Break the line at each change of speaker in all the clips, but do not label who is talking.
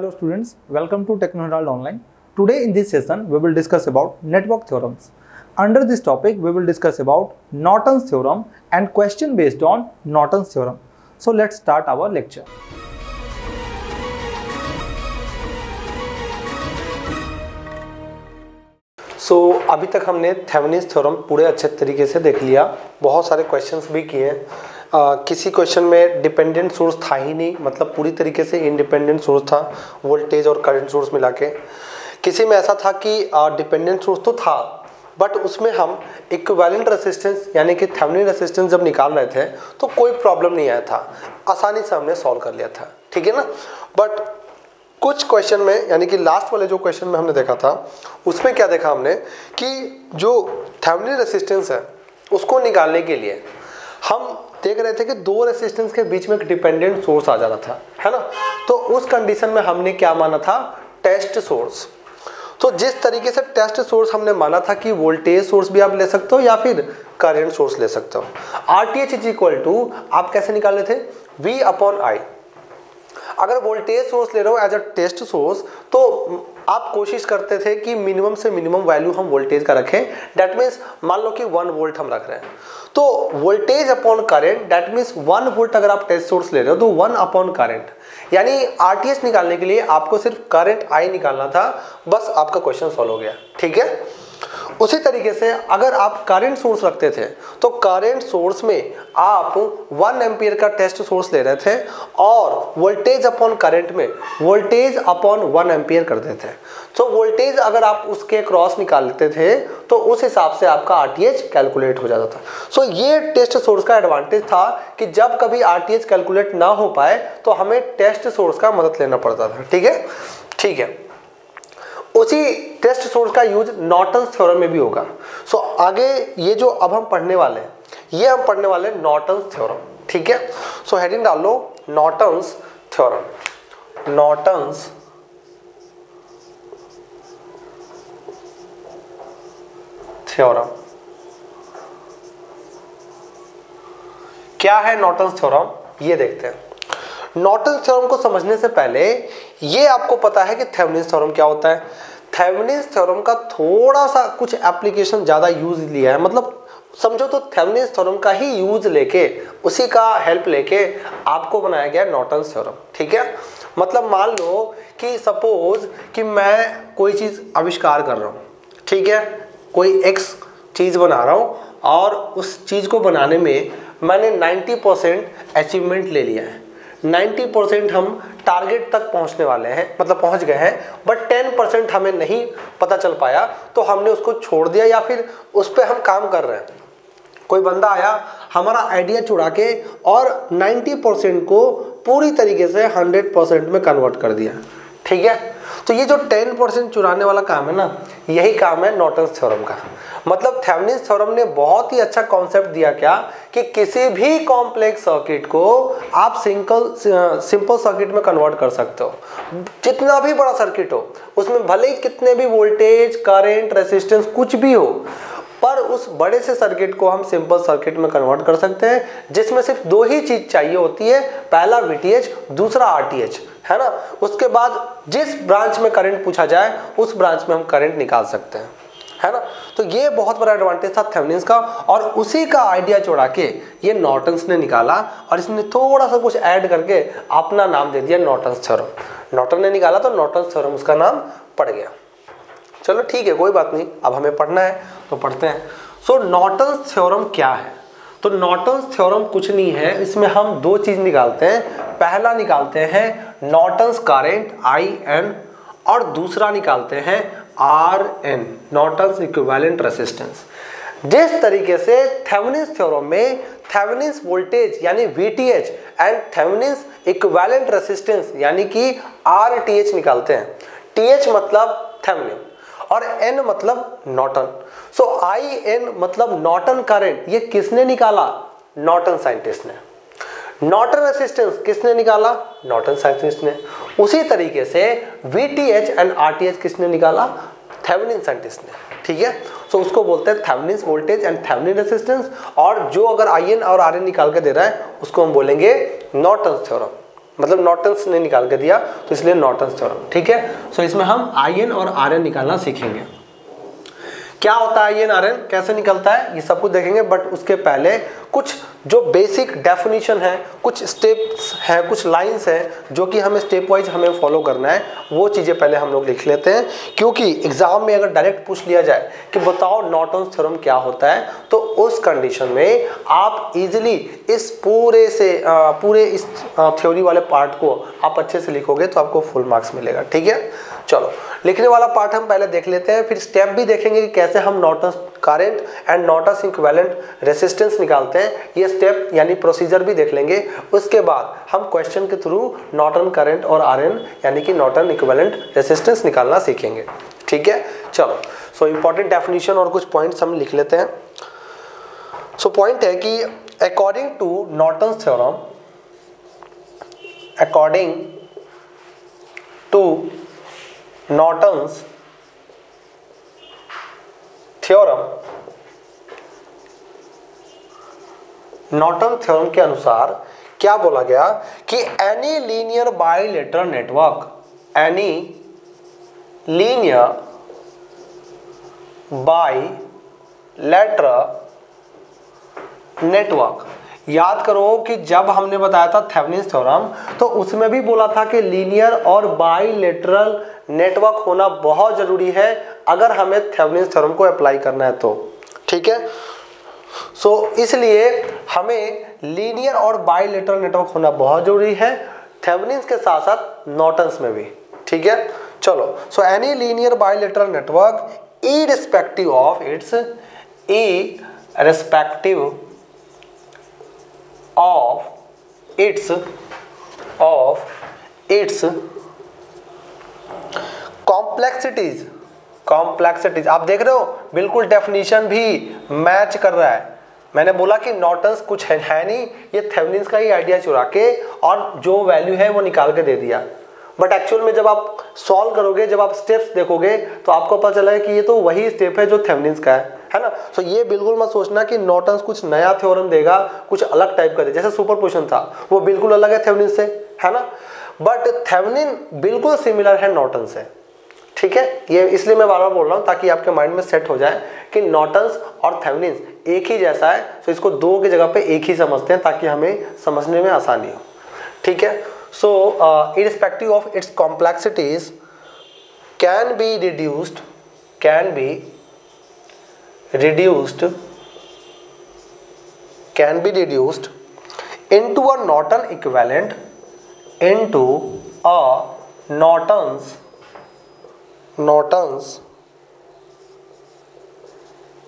Hello students, welcome to Techno Herald Online. Today in this session we will discuss about network theorems. Under this topic we will discuss about Norton's theorem and question based on Norton's theorem. So let's start our lecture.
अभी तक हमने Thevenin's theorem पूरे अच्छे तरीके से देख लिया, बहुत सारे क्वेश्चंस भी किए। किसी क्वेश्चन में डिपेंडेंट सोर्स था ही नहीं, मतलब पूरी तरीके से इंडिपेंडेंट सोर्स था, वोल्टेज और करंट सोर्स मिला के। किसी में ऐसा था कि डिपेंडेंट सोर्स तो था बट उसमें हम इक्विवेलेंट रेसिस्टेंस यानी कि थेवेनिन रेसिस्टेंस जब निकाल रहे थे तो कोई प्रॉब्लम नहीं आया था, आसानी से हमने सॉल्व कर लिया था, ठीक है ना। बट कुछ क्वेश्चन में यानी कि लास्ट वाले जो क्वेश्चन में हमने देखा था उसमें क्या देखा हमने कि जो थेवेनिन रेसिस्टेंस है उसको निकालने के लिए हम देख रहे थे कि दो रेसिस्टेंस के बीच में एक डिपेंडेंट सोर्स आ जा रहा था, है ना। तो उस कंडीशन में हमने क्या माना था, टेस्ट सोर्स। तो जिस तरीके से टेस्ट सोर्स हमने माना था कि वोल्टेज सोर्स भी आप ले सकते हो या फिर करंट सोर्स ले सकते हो। RTH इज इक्वल टू आप कैसे निकाले थे, V/I। अगर वोल्टेज सोर्स ले रहे हो एज अ टेस्ट सोर्स तो आप कोशिश करते थे कि मिनिमम से मिनिमम वैल्यू हम वोल्टेज का रखें। दैट मीन्स मान लो कि 1 वोल्ट हम रख रहे हैं तो voltage upon current, that means 1 volt अगर आप टेस्ट सोर्स ले रहे हो तो 1 अपॉन करंट, यानी RTH निकालने के लिए आपको सिर्फ करंट I निकालना था, बस आपका क्वेश्चन सॉल्व हो गया, ठीक है। उसी तरीके से अगर आप करंट सोर्स रखते थे तो करंट सोर्स में आप 1 एम्पियर का टेस्ट सोर्स ले रहे थे और वोल्टेज अपॉन करंट में वोल्टेज अपॉन 1 एम्पियर कर देते थे। तो वोल्टेज अगर आप उसके क्रॉस निकाल लेते थे तो उस हिसाब से आपका RTH कैलकुलेट हो जाता था। सो ये टेस्ट सोर्स का एडवांटेज था कि जब कभी RTH कैलकुलेट ना हो पाए तो हमें टेस्ट सोर्स का मदद लेना पड़ता था, ठीक है, ठीक है। उसी टेस्ट सोर्स का यूज नॉर्टन्स थ्योरम में भी होगा। सो आगे ये जो अब हम पढ़ने वाले हैं ये हम पढ़ने वाले हैं नॉर्टन्स थ्योरम, ठीक है। सो हेडिंग डाल लो नॉर्टन्स थ्योरम। नॉर्टन्स थ्योरम क्या है, नॉर्टन्स थ्योरम ये देखते हैं। नॉर्टन्स थ्योरम को समझने से पहले ये आपको पता है कि थेवेनिन्स थ्योरम क्या होता है। थेवेनिन्स थ्योरम का थोड़ा सा कुछ एप्लीकेशन ज़्यादा यूज लिया है, मतलब समझो तो थेवेनिन्स थ्योरम का ही यूज लेके उसी का हेल्प लेके आपको बनाया गया नॉर्टन्स थ्योरम, ठीक है। मतलब मान लो कि सपोज कि मैं कोई चीज़ आविष्कार कर रहा हूँ, ठीक है, कोई एक्स चीज़ बना रहा हूँ और उस चीज़ को बनाने में मैंने 90% अचीवमेंट ले लिया है, 90% हम टारगेट तक पहुंचने वाले हैं, मतलब पहुंच गए हैं, बट 10% हमें नहीं पता चल पाया तो हमने उसको छोड़ दिया या फिर उस पर हम काम कर रहे हैं। कोई बंदा आया हमारा आइडिया चुरा के और 90% को पूरी तरीके से 100% में कन्वर्ट कर दिया, ठीक है। तो ये जो 10% चुराने वाला काम है ना, यही काम है नॉर्टन्स थ्योरम का। मतलब थेवेनिन्स थ्योरम ने बहुत ही अच्छा कॉन्सेप्ट दिया क्या कि किसी भी कॉम्प्लेक्स सर्किट को आप सिंपल सर्किट में कन्वर्ट कर सकते हो। जितना भी बड़ा सर्किट हो उसमें भले ही कितने भी वोल्टेज, करंट, रेसिस्टेंस कुछ भी हो, पर उस बड़े से सर्किट को हम सिंपल सर्किट में कन्वर्ट कर सकते हैं जिसमें सिर्फ दो ही चीज चाहिए होती है, पहला VTH, दूसरा RTH, है ना। उसके बाद जिस ब्रांच में करंट पूछा जाए उस ब्रांच में हम करंट निकाल सकते हैं, है ना। तो ये बहुत बड़ा एडवांटेज था थेवेनिन्स का और उसी का आइडिया चुरा के ये नॉर्टन्स ने निकाला और इसने थोड़ा सा कुछ ऐड करके अपना नाम दे दिया नॉर्टन्स थ्योरम। नॉर्टन ने निकाला तो नॉर्टन्स थ्योरम उसका नाम पड़ गया। चलो ठीक है, कोई बात नहीं, अब हमें पढ़ना है तो पढ़ते हैं। सो नॉर्टन्स थ्योरम क्या है, तो नॉर्टन्स थ्योरम कुछ नहीं है, इसमें हम दो चीज निकालते हैं। पहला निकालते हैं नॉर्टन्स करंट IN और दूसरा निकालते हैं RN, नॉर्टन्स इक्विवेलेंट रेसिस्टेंस। जिस तरीके से थेवेनिन्स थ्योरम में थेवेनिन्स वोल्टेज यानी VTH and Thevenin's equivalent resistance यानी कि RTH निकालते हैं। TH मतलब थेवेनिन और N मतलब नॉर्टन। सो IN मतलब नॉर्टन करंट, ये किसने निकाला, नॉर्टन साइंटिस्ट ने। नॉर्टन रेसिस्टेंस किसने निकाला, नॉर्टन साइंटिस्ट ने। उसी तरीके से VTH एंड RTH किसने निकाला, थेवेनिन साइंटिस्ट ने, ठीक है। सो उसको बोलते हैं Thevenin's voltage and Thevenin resistance. और जो अगर IN और RN निकाल के दे रहा है उसको हम बोलेंगे नॉर्टन्स थ्योरम। मतलब नॉर्टन्स ने निकाल के दिया, तो इसलिए नॉर्टन्स थ्योरम। ठीक है, सो इसमें हम IN और RN निकालना सीखेंगे। क्या होता है IN RN, कैसे निकलता है, ये सब कुछ देखेंगे। बट उसके पहले कुछ जो बेसिक डेफिनेशन है, कुछ स्टेप्स हैं, कुछ लाइंस हैं जो कि हमें स्टेप वाइज हमें फॉलो करना है, वो चीज़ें पहले हम लोग लिख लेते हैं। क्योंकि एग्जाम में अगर डायरेक्ट पूछ लिया जाए कि बताओ नॉर्टन्स थ्योरम क्या होता है, तो उस कंडीशन में आप इजीली इस पूरे इस थ्योरी वाले पार्ट को आप अच्छे से लिखोगे तो आपको फुल मार्क्स मिलेगा। ठीक है, चलो लिखने वाला पार्ट हम पहले देख लेते हैं, फिर स्टेप भी देखेंगे कि कैसे हम Norton's current and Norton's equivalent resistance निकालते हैं। ये स्टेप यानी प्रोसीजर भी देख लेंगे। उसके बाद हम क्वेश्चन के थ्रू नॉर्टन करंट और RN यानी कि नॉर्टन इक्विवेलेंट रेजिस्टेंस निकालना सीखेंगे। ठीक है, चलो सो इंपॉर्टेंट डेफिनेशन और कुछ पॉइंट्स हम लिख लेते हैं। सो पॉइंट है कि according to Norton's theorem, according to Norton's theorem, Norton theorem के अनुसार क्या बोला गया कि any linear bilateral network, any linear bilateral network, याद करो कि जब हमने बताया था थेवेनिन्स थ्योरम तो उसमें भी बोला था कि लीनियर और बाइलेटरल नेटवर्क होना बहुत जरूरी है अगर हमें थेवेनिन्स थ्योरम को अप्लाई करना है तो। ठीक है, सो इसलिए हमें लीनियर और बाइलेटरल नेटवर्क होना बहुत जरूरी है, थेवेनिन्स के साथ साथ नॉर्टन्स में भी। ठीक है, चलो so any linear bilateral network irrespective of its complexities, आप देख रहे हो बिल्कुल डेफिनेशन भी मैच कर रहा है। मैंने बोला कि नॉर्टन्स कुछ है नहीं, ये थेवेनिन्स का ही आइडिया चुरा के और जो वैल्यू है वो निकाल के दे दिया। बट एक्चुअल में जब आप सॉल्व करोगे, जब आप स्टेप्स देखोगे तो आपको पता चला है कि ये तो वही स्टेप है जो थेवेनिन्स का है ना। सो ये बिल्कुल मत सोचना कि नॉर्टन्स कुछ नया थ्योरम देगा, कुछ अलग टाइप का दे, जैसे सुपरपोजिशन था वो बिल्कुल अलग है थेवेनिन्स से, है ना। बट थेवेनिन बिल्कुल सिमिलर है नॉर्टन से। ठीक है, ये इसलिए मैं बार बार बोल रहा हूँ ताकि आपके माइंड में सेट हो जाए कि नॉर्टन्स और थेवेनिन्स एक ही जैसा है। तो इसको दो की जगह पे एक ही समझते हैं ताकि हमें समझने में आसानी हो। ठीक है, so irrespective of its complexities can be reduced into a Norton equivalent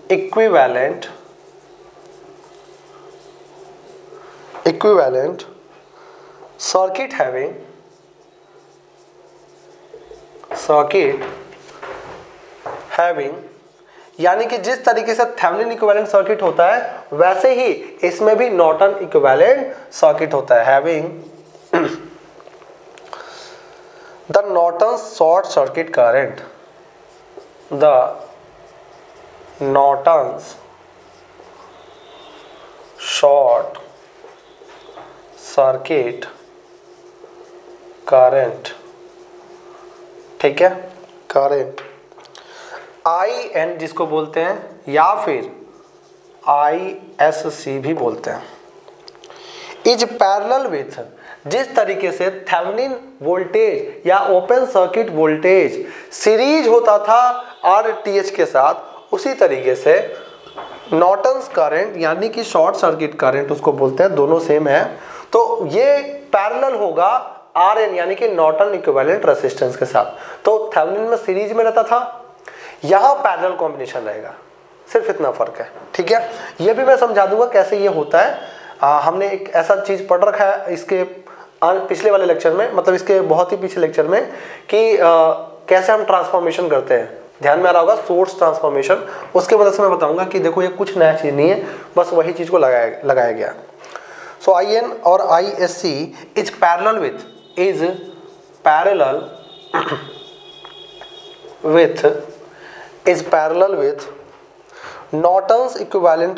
equivalent circuit having यानी कि जिस तरीके से थेवेनिन इक्विवेलेंट सर्किट होता है वैसे ही इसमें भी नॉर्टन इक्विवेलेंट सर्किट होता है। Having the Norton short circuit current, the Norton's short circuit current, ठीक है, करंट IN जिसको बोलते हैं या फिर ISC भी बोलते हैं, इज पैरेलल विथ, जिस तरीके से थेवेनिन वोल्टेज या ओपन सर्किट वोल्टेज सीरीज होता था RTH के साथ, उसी तरीके से नॉर्टन्स करंट यानी कि शॉर्ट सर्किट करंट उसको बोलते हैं, दोनों सेम है। तो ये पैरेलल होगा RN यानी कि नॉर्टन इक्विवेलेंट रेजिस्टेंस के साथ। तो थेवेनिन में सीरीज में रहता था, यहाँ पैरेलल कॉम्बिनेशन रहेगा, सिर्फ इतना फर्क है। ठीक है, ये भी मैं समझा दूंगा कैसे ये होता है। हमने एक ऐसा चीज पढ़ रखा है इसके पिछले वाले लेक्चर में, मतलब इसके बहुत ही पिछले लेक्चर में, कि कैसे हम ट्रांसफॉर्मेशन करते हैं। ध्यान में आ रहा होगा सोर्स ट्रांसफॉर्मेशन, उसके वजह से मैं बताऊंगा कि देखो ये कुछ नया चीज नहीं है, बस वही चीज को लगाया गया। सो IN और ISC is parallel with Norton's equivalent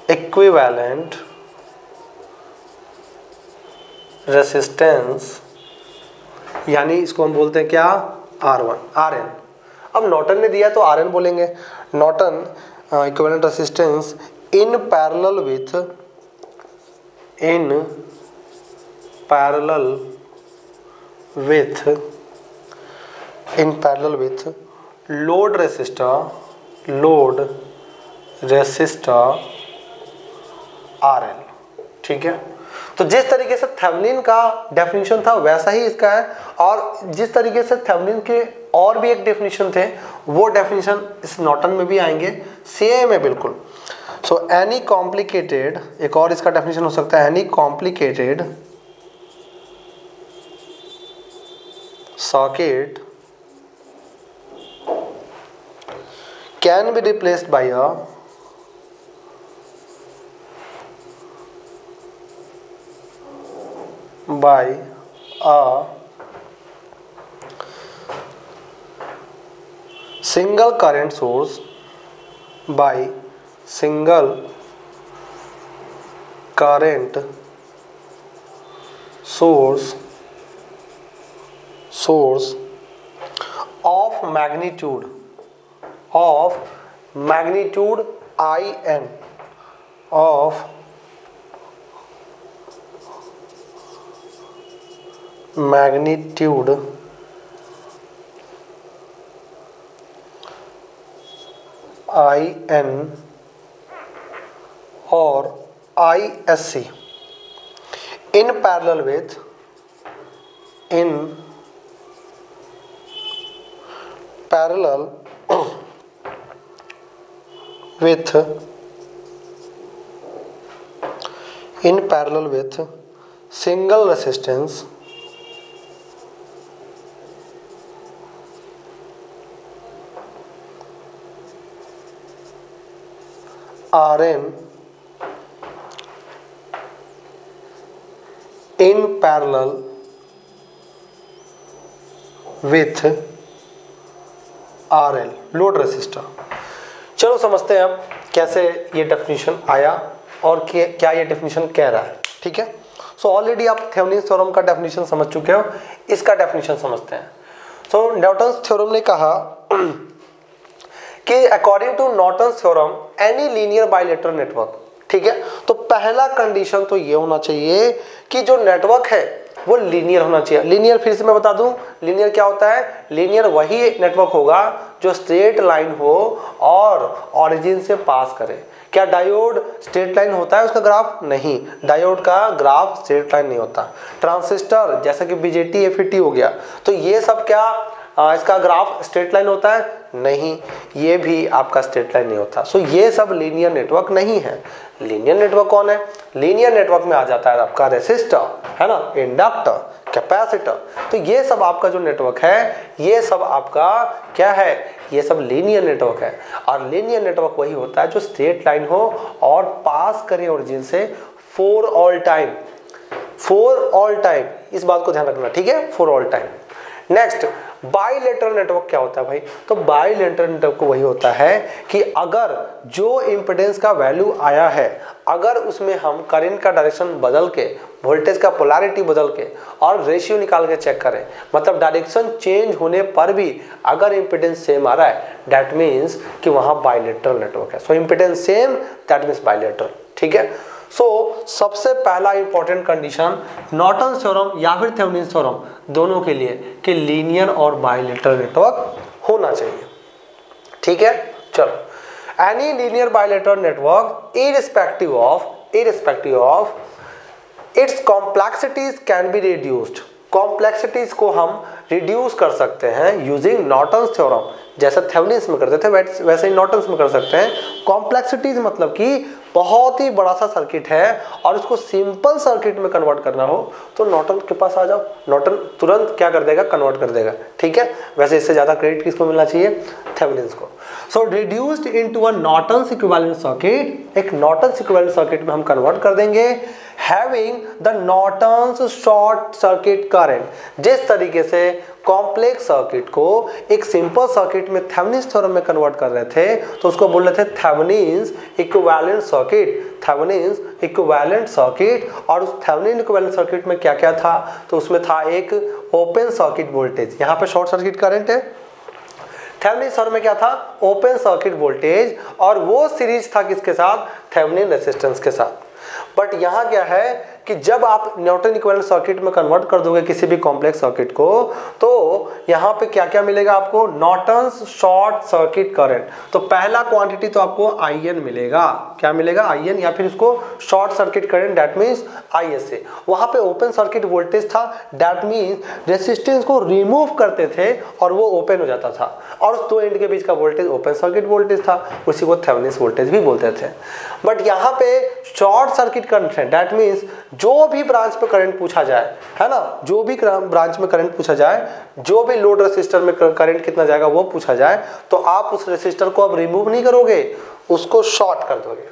equivalent resistance, यानी इसको हम बोलते हैं क्या, RN। अब नॉर्टन ने दिया तो RN बोलेंगे। Norton equivalent resistance in parallel with load resistor RL। ठीक है, तो जिस तरीके से थेवेनिन का डेफिनेशन था वैसा ही इसका है, और जिस तरीके से थेवेनिन के और भी एक डेफिनेशन थे वो डेफिनेशन इस नॉर्टन में भी आएंगे, सेम है बिल्कुल। सो एनी कॉम्प्लिकेटेड, एक और इसका डेफिनेशन हो सकता है, any complicated circuit can be replaced by a single current source, of magnitude IN, of magnitude IN और ISC in parallel with single resistance RN in parallel with RL, load resistor. चलो समझते हैं अब कैसे ये डेफिनेशन आया और क्या ये डेफिनेशन कह रहा है। ठीक है, सो ऑलरेडी आप थेवेनिन्स थ्योरम का डेफिनेशन समझ चुके हो, इसका डेफिनेशन समझते हैं। सो न्यूटन्स थ्योरम ने कहा कि according to Norton's theorem any linear bilateral network, ठीक है, तो पहला कंडीशन तो ये होना चाहिए कि जो नेटवर्क है वो लीनियर होना चाहिए। लीनियर फिर से मैं बता दूं, लीनियर क्या होता है, लीनियर वही नेटवर्क होगा जो स्ट्रेट लाइन हो और ओरिजिन से पास करे। क्या डायोड स्ट्रेट लाइन होता है उसका ग्राफ? नहीं, डायोड का ग्राफ स्ट्रेट लाइन नहीं होता। ट्रांजिस्टर जैसा कि बीजेटी एफईटी हो गया, तो ये सब क्या इसका ग्राफ स्ट्रेट लाइन होता है? नहीं, ये भी आपका स्ट्रेट लाइन नहीं होता। सो ये सब लीनियर नेटवर्क नहीं है। लीनियर नेटवर्क कौन है? लीनियर नेटवर्क में आ जाता है आपका रेसिस्टर, है ना, इंडक्टर, कैपेसिटर। तो ये सब आपका जो नेटवर्क है ये सब आपका क्या है, ये सब लीनियर नेटवर्क है। और लीनियर नेटवर्क वही होता है जो स्ट्रेट लाइन हो और पास करे ओरिजिन से for all time. For all time, इस बात को ध्यान रखना, ठीक है, for all time. Next, bilateral network क्या होता है भाई? तो बाइलेटरल नेटवर्क वही होता है कि अगर जो इम्पीडेंस का वैल्यू आया है, अगर उसमें हम करंट का डायरेक्शन बदल के, वोल्टेज का पोलैरिटी बदल के और रेशियो निकाल के चेक करें, मतलब डायरेक्शन चेंज होने पर भी अगर इम्पीडेंस सेम आ रहा है, दैट मीन्स कि वहाँ बाइलेटरल नेटवर्क है। So impedance same, that means bilateral, ठीक है। सो सबसे पहला इंपॉर्टेंट कंडीशन नॉर्टन्स थ्योरम या फिर थेवेनिन्स थ्योरम दोनों के लिए कि लीनियर और बाइलेटरल नेटवर्क होना चाहिए, ठीक है। चलो, any linear bilateral network irrespective of its complexities can be reduced. Complexities को हम रिड्यूस कर सकते हैं यूजिंग नॉर्टन्स थ्योरम। जैसा थेवेनिन्स में करते थे वैसे ही नॉर्टन्स में कर सकते हैं। कॉम्प्लेक्सिटीज मतलब कि बहुत ही बड़ा सा सर्किट है और उसको सिंपल सर्किट में कन्वर्ट करना हो तो नॉर्टन के पास आ जाओ, नॉर्टन तुरंत क्या कर देगा, कन्वर्ट कर देगा, ठीक है। वैसे इससे ज़्यादा क्रेडिट किसको मिलना चाहिए? थेवेनिन्स को। So reduced into a Norton's equivalent circuit, एक नॉर्टन्स इक्विवेलेंट सर्किट में हम कन्वर्ट कर देंगे having the Norton's short circuit current. जिस तरीके से कॉम्प्लेक्स सर्किट को एक सिंपल सर्किट में थेवेनिन्स थ्योरम में कन्वर्ट कर रहे थे तो उसको बोल रहे थे Thevenin's equivalent circuit. Thevenin's equivalent circuit, और उस थेवेनिन इक्विवेलेंट सर्किट में क्या क्या था, तो उसमें था एक ओपन सर्किट वोल्टेज, यहाँ पे शॉर्ट सर्किट करंट है, थेवेनिन थ्योरम में क्या था, ओपन सर्किट वोल्टेज, और वो सीरीज था किसके साथ, थेवेनिन रेजिस्टेंस के साथ। बट यहाँ क्या है कि जब आप न्यूटन इक्विवेलेंट सर्किट में कन्वर्ट कर दोगे किसी भी कॉम्प्लेक्स सर्किट को, तो यहाँ पे क्या क्या मिलेगा आपको, नॉर्टन्स शॉर्ट सर्किट करंट। तो पहला क्वांटिटी तो आपको IN मिलेगा, क्या मिलेगा, IN, या फिर इसको short circuit current, that means ISA। वहाँ पे ओपन सर्किट वोल्टेज था, दैट मीन्स रेसिस्टेंस को रिमूव करते थे और वो ओपन हो जाता था, और उस दो एंड के बीच का वोल्टेज ओपन सर्किट वोल्टेज था, उसी को थेवेनिन्स वोल्टेज भी बोलते थे। बट यहाँ पे शॉर्ट सर्किट करंट है, दैट मीन्स जो भी ब्रांच पे करंट पूछा जाए, है ना, जो भी ब्रांच में करंट पूछा जाए, जो भी लोड रेसिस्टर में करंट कितना जाएगा वो पूछा जाए, तो आप उस रेसिस्टर को अब रिमूव नहीं करोगे, उसको शॉर्ट कर दोगे,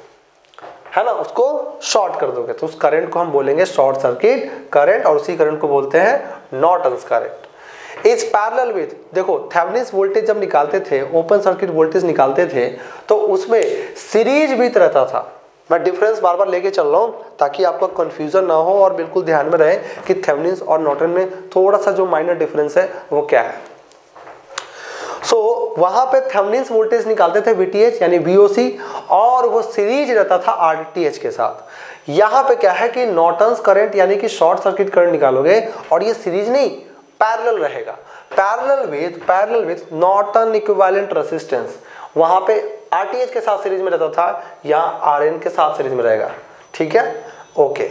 है ना, उसको शॉर्ट कर दोगे, तो उस करंट को हम बोलेंगे शॉर्ट सर्किट करंट, और उसी करंट को बोलते हैं नॉर्टन्स करंट। इस पैरेलल विद, देखो थेवेनिन्स वोल्टेज जब निकालते थे, ओपन सर्किट वोल्टेज निकालते थे, तो उसमें सीरीज बीत रहता था। मैं डिफरेंस बार बार लेके चल रहा हूँ ताकि आपका कंफ्यूजन ना हो और बिल्कुल ध्यान में रहे कि थेवेनिन्स और नॉर्टन में थोड़ा सा जो माइनर डिफरेंस है वो क्या है। वहां पे थेवेनिन्स वोल्टेज निकालते थे VTH यानी VOC, और वो सीरीज रहता था RTH के साथ। यहाँ पे क्या है कि नॉर्टन्स करंट यानी कि शॉर्ट सर्किट करंट निकालोगे, और ये सीरीज नहीं पैरेलल रहेगा, parallel with Norton equivalent resistance. वहां पे RTH के साथ सीरीज में रहता था, यहाँ RN के साथ सीरीज में रहेगा, ठीक है, okay.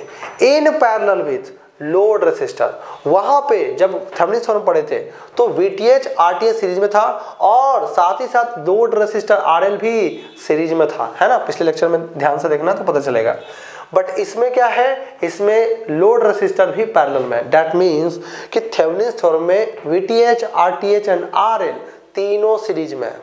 In parallel with load resistor, वहां पे जब थेवेनिन्स थ्योरम पढ़े थे तो VTH RTH सीरीज में था, और साथ ही साथ लोड रेसिस्टर RL भी सीरीज में था, है ना, पिछले लेक्चर में ध्यान से देखना तो पता चलेगा। बट इसमें क्या है, इसमें लोड रेसिस्टर भी पैरेलल में, दैट मीन्स कि थेवेनिन्स थ्योरम में VTH RTH एंड RL तीनों सीरीज में है।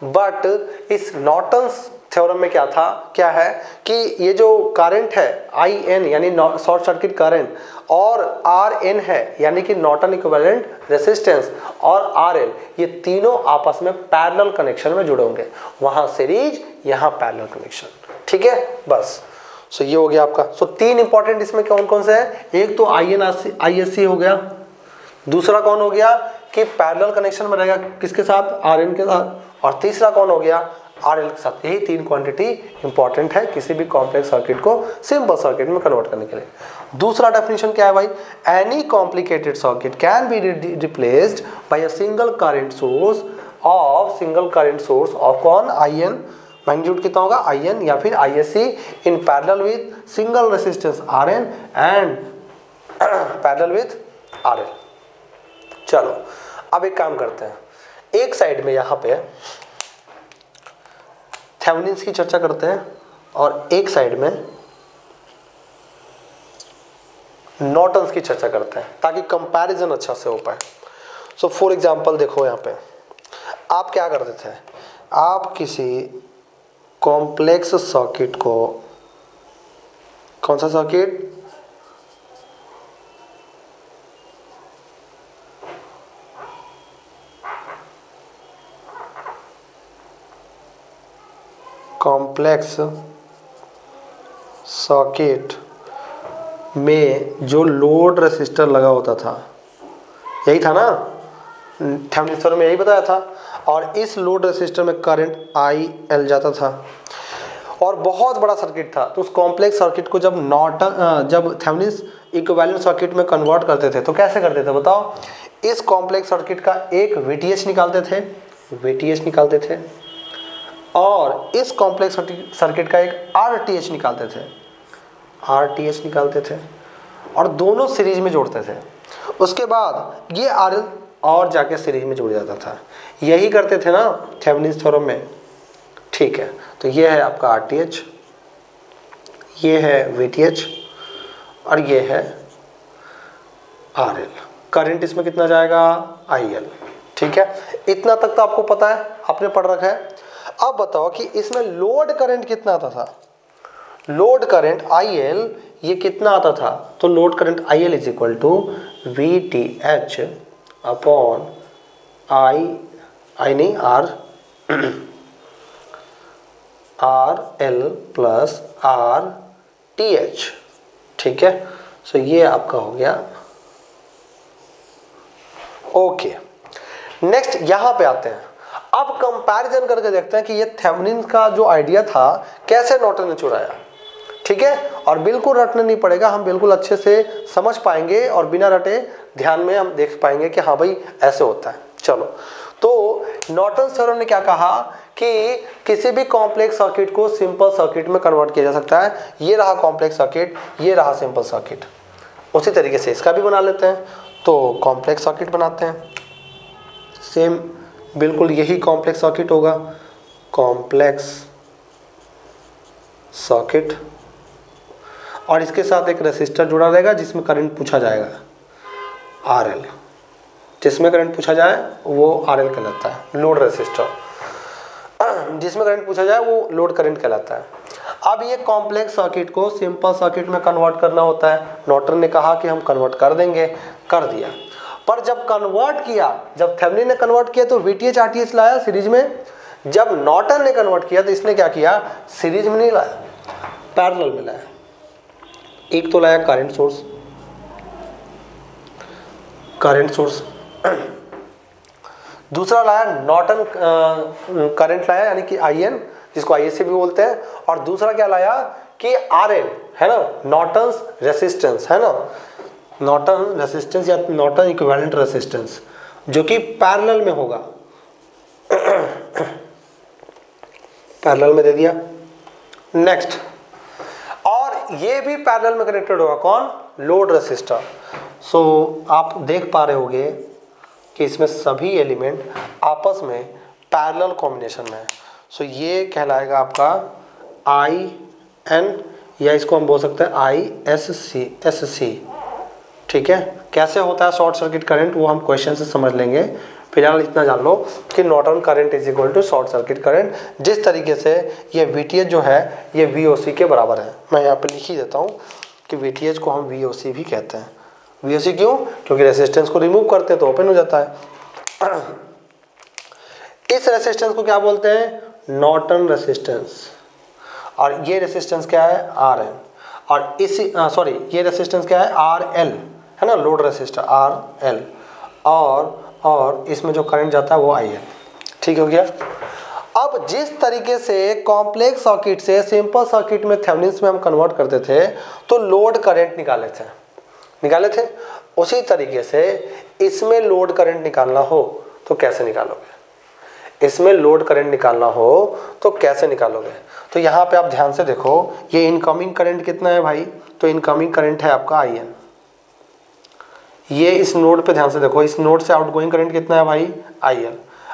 बट इस नॉर्टन्स थ्योरम में क्या था, क्या है कि ये जो करंट है IN यानी शॉर्ट सर्किट करंट, और RN है यानी कि नॉर्टन इक्विवेलेंट रेजिस्टेंस, और RL, ये तीनों आपस में पैरेलल कनेक्शन में जुड़े होंगे, वहां सीरीज, यहाँ पैरेलल कनेक्शन, ठीक है, बस। सो ये हो गया आपका। सो तीन इंपॉर्टेंट इसमें कौन कौन से है, एक तो ISC हो गया, दूसरा कौन हो गया कि पैरेलल कनेक्शन में रहेगा किसके साथ, RN के साथ, और तीसरा कौन हो गया, RL के साथ। यही तीन क्वांटिटी इंपॉर्टेंट है किसी भी कॉम्प्लेक्स सर्किट को सिंपल सर्किट में कन्वर्ट करने के लिए। दूसरा डेफिनेशन क्या है भाई, any complicated circuit can be replaced by a single current source of कौन, IN, मैग्नीट्यूड कितना होगा IN या फिर ISC, in parallel with single resistance RN and parallel with RL। चलो अब एक काम करते हैं, एक साइड में यहाँ पे थेवेनिन्स की चर्चा करते हैं, और एक साइड में नॉर्टन्स की चर्चा करते हैं, ताकि कंपैरिजन अच्छा से हो पाए। सो फॉर एग्जांपल देखो, यहाँ पे आप क्या करते थे, आप किसी कॉम्प्लेक्स सर्किट को, कौन सा सर्किट, कॉम्प्लेक्स सर्किट में जो लोड रेसिस्टर लगा होता था, यही था ना, थेवेनिन्स थ्योरम में यही बताया था, और इस लोड रेसिस्टर में करंट IL जाता था, और बहुत बड़ा सर्किट था। तो उस कॉम्प्लेक्स सर्किट को जब थेवेनिन्स इक्विवेलेंट सर्किट में कन्वर्ट करते थे तो कैसे करते थे बताओ, इस कॉम्प्लेक्स सर्किट का एक VTH निकालते थे, और इस कॉम्प्लेक्स सर्किट का एक RTH निकालते थे, और दोनों सीरीज में जोड़ते थे। उसके बाद ये RL और जाके सीरीज में जुड़ जाता था, यही करते थे ना थेवेनिन्स थ्योरम में, ठीक है। तो ये है आपका RTH, ये है VTH, और ये है RL। करंट इसमें कितना जाएगा, IL, ठीक है। इतना तक तो आपको पता है, आपने पढ़ रखा है। अब बताओ कि इसमें लोड करंट कितना आता था, लोड करंट IL ये कितना आता था, तो load current IL is equal to VTH upon R RL plus RTH, ठीक है। सो ये आपका हो गया। ओके, नेक्स्ट यहां पे आते हैं। अब कंपैरिजन करके देखते हैं कि ये थेवेनिन का जो आइडिया था कैसे नॉर्टन ने चुराया, ठीक है। और बिल्कुल रटना नहीं पड़ेगा, हम बिल्कुल अच्छे से समझ पाएंगे और बिना रटे ध्यान में हम देख पाएंगे कि हाँ भाई ऐसे होता है। चलो, तो नॉर्टन थ्योरम ने क्या कहा कि किसी भी कॉम्प्लेक्स सर्किट को सिंपल सर्किट में कन्वर्ट किया जा सकता है। ये रहा कॉम्प्लेक्स सर्किट, ये रहा सिंपल सर्किट। उसी तरीके से इसका भी बना लेते हैं। तो कॉम्प्लेक्स सर्किट बनाते हैं, सेम बिल्कुल यही कॉम्प्लेक्स सर्किट होगा, कॉम्प्लेक्स सर्किट। और इसके साथ एक रेसिस्टर जुड़ा रहेगा जिसमें करंट पूछा जाएगा, RL। जिसमें करंट पूछा जाए वो RL कहलाता है, लोड रेसिस्टर। जिसमें करंट पूछा जाए वो लोड करंट कहलाता है। अब ये कॉम्प्लेक्स सर्किट को सिंपल सर्किट में कन्वर्ट करना होता है। नॉर्टन ने कहा कि हम कन्वर्ट कर देंगे, कर दिया। पर जब कन्वर्ट किया, जब थेवेनिन ने कन्वर्ट किया तो VTH RTH लाया सीरीज में। जब नॉर्टन ने कन्वर्ट किया तो इसने क्या किया, सीरीज में नहीं लाया, पैरेलल में लाया। एक तो लाया करंट सोर्स, दूसरा लाया नॉर्टन करंट लाया, यानी कि IN, जिसको ISC भी बोलते हैं। और दूसरा क्या लाया कि RN है ना, नॉर्टन्स रेसिस्टेंस है ना, नॉर्टन रेसिस्टेंस या नॉर्टन इक्विवेलेंट रेसिस्टेंस, जो कि पैरेलल में होगा। पैरेलल में दे दिया। नेक्स्ट, और ये भी पैरेलल में कनेक्टेड होगा, कौन, लोड रेसिस्टर। सो आप देख पा रहे होंगे कि इसमें सभी एलिमेंट आपस में पैरेलल कॉम्बिनेशन में है। सो ये कहलाएगा आपका IN, या इसको हम बोल सकते हैं ISC, ठीक है। कैसे होता है शॉर्ट सर्किट करंट वो हम क्वेश्चन से समझ लेंगे। फिलहाल इतना जान लो कि Norton current is equal to short circuit current. जिस तरीके से ये VTH जो है ये VOC के बराबर है, मैं यहाँ पे लिख ही देता हूँ कि VTH को हम VOC भी कहते हैं। VOC क्यों, क्योंकि रेसिस्टेंस को रिमूव करते हैं तो ओपन हो जाता है। इस रेसिस्टेंस को क्या बोलते हैं, नॉर्टन रेसिस्टेंस। और ये रेसिस्टेंस क्या है, RN। और इसी ये रेसिस्टेंस क्या है, RL है ना, लोड रेसिस्टर RL। और इसमें जो करंट जाता है वो IL, ठीक हो गया। अब जिस तरीके से कॉम्प्लेक्स सर्किट से सिंपल सर्किट में थेवेनिन्स में हम कन्वर्ट करते थे तो लोड करंट निकाले थे, उसी तरीके से इसमें लोड करंट निकालना हो तो कैसे निकालोगे, इसमें लोड करंट निकालना हो तो कैसे निकालोगे। तो यहाँ पे आप ध्यान से देखो, ये इनकमिंग करंट कितना है भाई, तो इनकमिंग करंट है आपका IN। ये इस नोड पे ध्यान से देखो, इस नोड से आउटगोइंग करंट कितना है भाई, IL।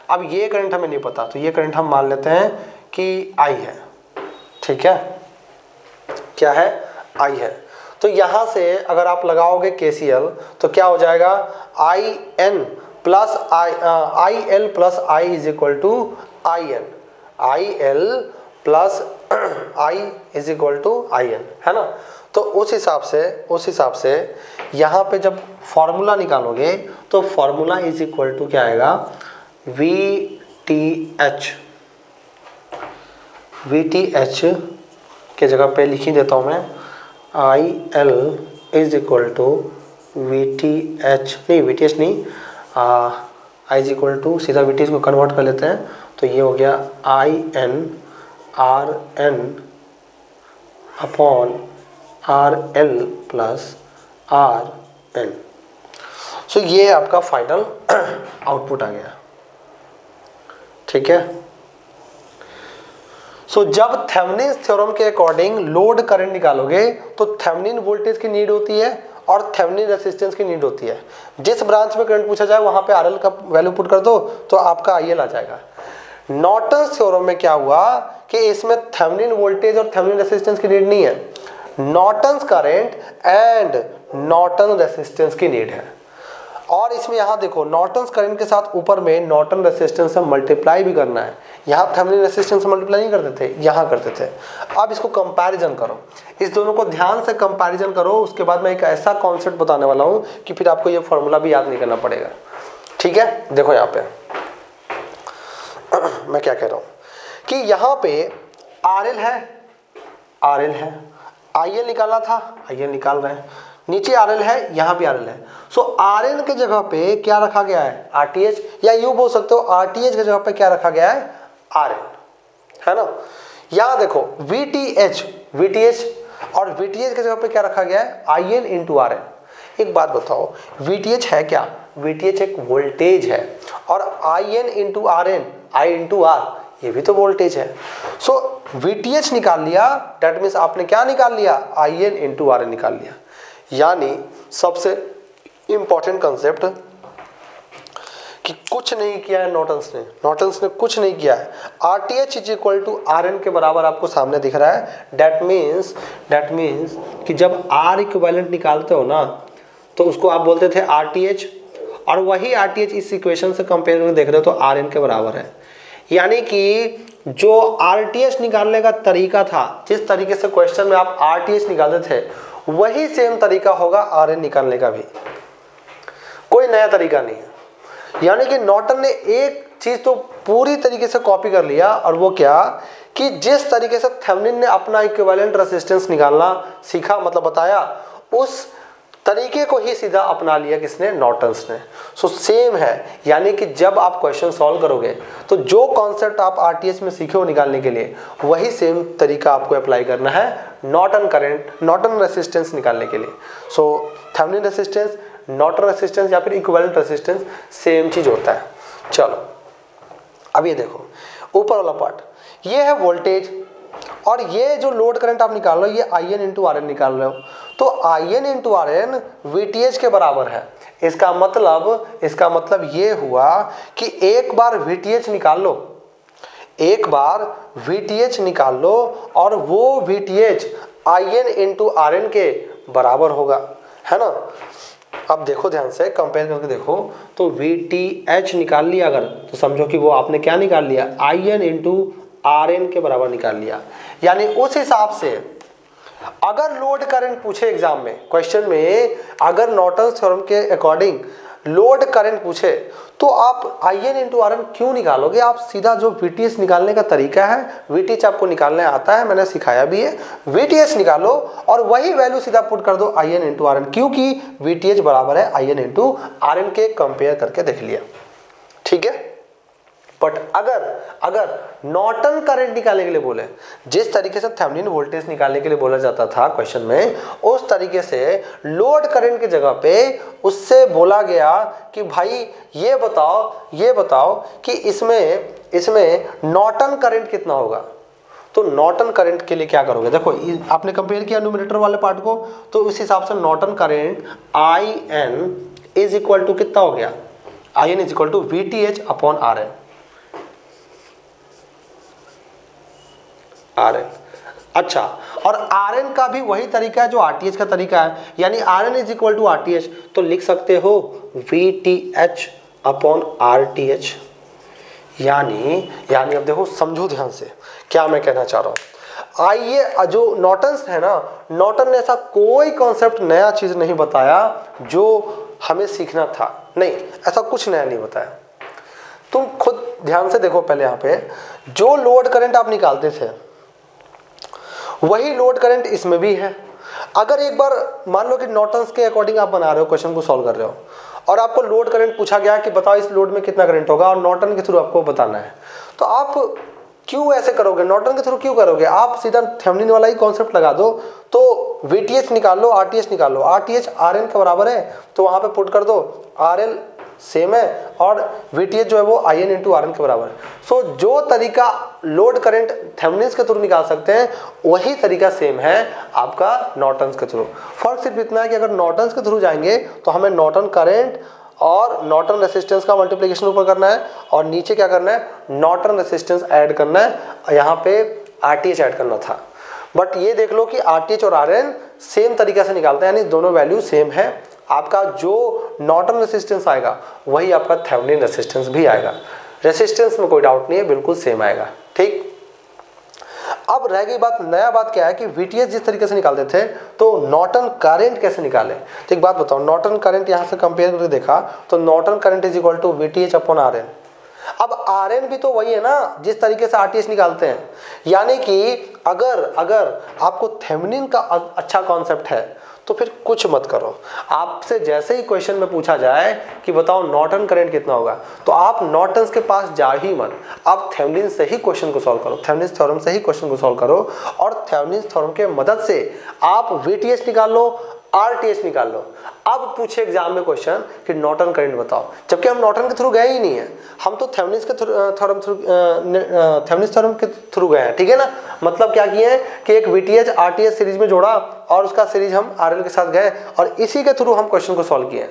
अब ये करंट हमें नहीं पता तो ये करंट हम मान लेते हैं कि I है, ठीक है, क्या है, I है। तो यहाँ से अगर आप लगाओगे KCL तो क्या हो जाएगा, IN plus IL plus I is equal to IN, IL plus I is equal to IN, है ना। तो उस हिसाब से यहाँ पे जब फॉर्मूला निकालोगे तो फॉर्मूला इज इक्वल टू क्या आएगा, VTH के जगह पे लिख ही देता हूँ मैं, IL is equal to VTH नहीं, I इज इक्वल टू सीधा VTH को कन्वर्ट कर लेते हैं तो ये हो गया IN RN upon RL plus RN। So ये आपका फाइनल आउटपुट आ गया, ठीक है। सो जब थेवेनिन थ्योरम के अकॉर्डिंग लोड करंट निकालोगे तो थेवेनिन वोल्टेज की नीड होती है और थेवेनिन रेसिस्टेंस की नीड होती है। जिस ब्रांच में करंट पूछा जाए वहां पे RL का वैल्यू पुट कर दो तो आपका IL आ जाएगा। नॉर्टन थ्योरम में क्या हुआ कि इसमें थेवेनिन वोल्टेज और थेवेनिन रेसिस्टेंस की नीड नहीं है, Norton current and Norton resistance की नीड है। और इसमें यहाँ देखो नॉर्टन करंट के साथ ऊपर में नॉर्टन रेसिस्टेंस से मल्टीप्लाई भी करना है। यहाँ थेवेनिन रेसिस्टेंस से मल्टीप्लाई नहीं करते थे, यहाँ करते थे। अब इसको कंपैरिजन करो, इस दोनों को ध्यान से कंपैरिजन करो। उसके बाद मैं एक ऐसा कॉन्सेप्ट बताने वाला हूँ कि फिर आपको ये फॉर्मूला भी याद नहीं करना पड़ेगा, ठीक है। देखो यहाँ पे मैं क्या कह रहा हूँ कि यहाँ पे RL है, RL है, IL निकालना था, IL निकाल रहे हैं, नीचे RL है, यहाँ भी RL है। सो RN के जगह पे क्या रखा गया है, RTH, या यूँ बोल सकते हो RTH के जगह पे क्या रखा गया है, RN, है ना। यहाँ देखो VTH और VTH के जगह पे क्या रखा गया है, IN इंटू RN। एक बात बताओ, VTH है क्या, VTH एक वोल्टेज है, और IN into RN, I into R, ये भी तो वोल्टेज है। सो VTH निकाल लिया, डेट मीन्स आपने क्या निकाल लिया, IN इंटू RN निकाल लिया। यानी सबसे इंपॉर्टेंट कंसेप्ट कि कुछ नहीं किया है नॉर्टन्स ने कुछ नहीं किया है। RTH is equal to RN के बराबर आपको सामने दिख रहा है। डेट मीन्स कि जब R इक्विवेलेंट निकालते हो ना, तो उसको आप बोलते थे RTH, और वही RTH इस इक्वेशन से कंपेयर करके देख रहे हो तो RN के बराबर है। यानी कि जो RTH निकालने का तरीका था, जिस तरीके से क्वेश्चन में आप RTH निकालते थे, वही सेम तरीका होगा RN निकालने का भी, कोई नया तरीका नहीं है। यानी कि नॉर्टन ने एक चीज तो पूरी तरीके से कॉपी कर लिया, और वो क्या कि जिस तरीके से थेवेनिन ने अपना इक्विवेलेंट रेजिस्टेंस निकालना सीखा, मतलब बताया, उस तरीके को ही सीधा अपना लिया किसने, नॉर्टन्स ने। सो सेम है, यानी कि जब आप क्वेश्चन सॉल्व करोगे तो जो कॉन्सेप्ट आप RTH में सीखे हो निकालने के लिए, वही सेम तरीका आपको अप्लाई करना है नॉर्टन रेजिस्टेंस निकालने के लिए। सो थेवेनिन रेजिस्टेंस, नॉर्टन रेजिस्टेंस या फिर इक्विवेलेंट रेजिस्टेंस सेम चीज होता है। चलो अब ये देखो ऊपर वाला पार्ट, ये है वोल्टेज, और ये जो लोड करंट आप निकाल रहे हो, ये IN इंटू RN निकाल रहे हो, तो IN इंटू RN VTH के बराबर है। इसका मतलब ये हुआ कि एक बार VTH निकाल लो, और वो VTH IN इंटू RN के बराबर होगा, है ना। अब देखो ध्यान से कंपेयर करके देखो, तो VTH निकाल लिया अगर, तो समझो कि वो आपने क्या निकाल लिया, IN इंटू RN के बराबर निकाल लिया। यानी उस हिसाब से अगर लोड करंट पूछे एग्जाम में, क्वेश्चन में अगर नॉर्टन्स थ्योरम के अकॉर्डिंग लोड करंट पूछे, तो आप IN इंटू RN क्यों निकालोगे, आप सीधा जो VTH निकालने का तरीका है, VTH आपको निकालने आता है, मैंने सिखाया भी है, VTH निकालो और वही वैल्यू सीधा पुट कर दो IN इंटू RN, क्योंकि VTH बराबर है IN इंटू RN के कंपेयर करके देख लिया, ठीक है। बट अगर नॉर्टन करंट निकालने के लिए बोले, जिस तरीके से थेवेनिन वोल्टेज निकालने के लिए बोला जाता था क्वेश्चन में, उस तरीके से लोड करंट की जगह पे उससे बोला गया कि भाई ये बताओ कि इसमें नॉर्टन करंट कितना होगा। तो नॉर्टन करंट के लिए क्या करोगे, देखो आपने कंपेयर किया न्यूमरेटर वाले पार्ट को, तो उस हिसाब से Norton current IN is equal to कितना हो गया, IN is equal to VTH upon RN। अच्छा, और RN का भी वही तरीका है जो RTH का तरीका है, यानी RN is equal to RTH, तो लिख सकते हो VTH अपॉन RTH। यानी अब देखो, समझो ध्यान से क्या मैं कहना चाह रहा हूं। आइए, जो नॉर्टन्स है ना, नॉर्टन ने ऐसा कोई कॉन्सेप्ट नया चीज नहीं बताया जो हमें सीखना था, नहीं, ऐसा कुछ नया नहीं बताया। तुम खुद ध्यान से देखो, पहले यहाँ पे जो लोड करंट आप निकालते थे वही लोड करंट इसमें भी है। अगर एक बार मान लो कि नॉर्टन्स के अकॉर्डिंग आप बना रहे हो, क्वेश्चन को सॉल्व कर रहे हो, और आपको लोड करंट पूछा गया कि बताओ इस लोड में कितना करंट होगा, और नॉर्टन के थ्रू आपको बताना है, तो आप क्यों ऐसे करोगे, नॉर्टन के थ्रू क्यों करोगे, आप सीधा थेवेनिन वाला ही कॉन्सेप्ट लगा दो। तो VTH निकाल लो, RTH निकाल लो, RTH RN के बराबर है, तो वहां पे पुट कर दो, RL सेम है और VTH जो है वो IN इंटू RN के बराबर है। सो जो तरीका लोड करंट थेवेनिन्स के थ्रू निकाल सकते हैं, वही तरीका सेम है आपका नॉर्टन्स के थ्रू। फर्क सिर्फ इतना है कि अगर नॉर्टन्स के थ्रू जाएंगे तो हमें नॉर्टन करंट और नॉर्टन रेसिस्टेंस का मल्टीप्लिकेशन ऊपर करना है, और नीचे क्या करना है, नॉर्टन रेसिस्टेंस ऐड करना है, यहाँ पे RTH ऐड करना था। बट ये देख लो कि RTH और RN सेम तरीका से निकालते हैं, यानी दोनों वैल्यू सेम है। आपका जो नॉर्टन रेसिस्टेंस आएगा वही आपका थेवेनिन रेसिस्टेंस भी आएगा, रेसिस्टेंस में कोई डाउट नहीं है, बिल्कुल सेम आएगा, ठीक। अब रह गई बात, नया बात क्या है कि VTH जिस तरीके से निकालते थे, तो नॉर्टन करंट कैसे निकाले। तो एक बात बताओ, नॉर्टन करंट यहाँ से कंपेयर करके देखा तो Norton current is equal to VTH upon RN। अब RN भी तो वही है ना जिस तरीके से RTH निकालते हैं। यानी कि अगर आपको थेवेनिन का अच्छा कॉन्सेप्ट है तो फिर कुछ मत करो। आपसे जैसे ही क्वेश्चन में पूछा जाए कि बताओ नॉर्टन करंट कितना होगा, तो आप नॉर्टन्स के पास जा ही मत, आप थेवेनिन से ही क्वेश्चन को सॉल्व करो, थेवेनिन थ्योरम से ही क्वेश्चन को सॉल्व करो। और थेवेनिन थ्योरम के मदद से आप VTH निकाल लो, RTH निकाल लो। अब पूछे एग्जाम में क्वेश्चन कि नॉर्टन करंट बताओ, जबकि हम नॉर्टन के थ्रू गए ही नहीं है, हम तो थेवेनिन थ्योरम के थ्रू गए हैं, ठीक है ना। मतलब क्या किए हैं कि एक VTH RTH सीरीज में जोड़ा और उसका सीरीज हम RL के साथ गए और इसी के थ्रू हम क्वेश्चन को सॉल्व किए।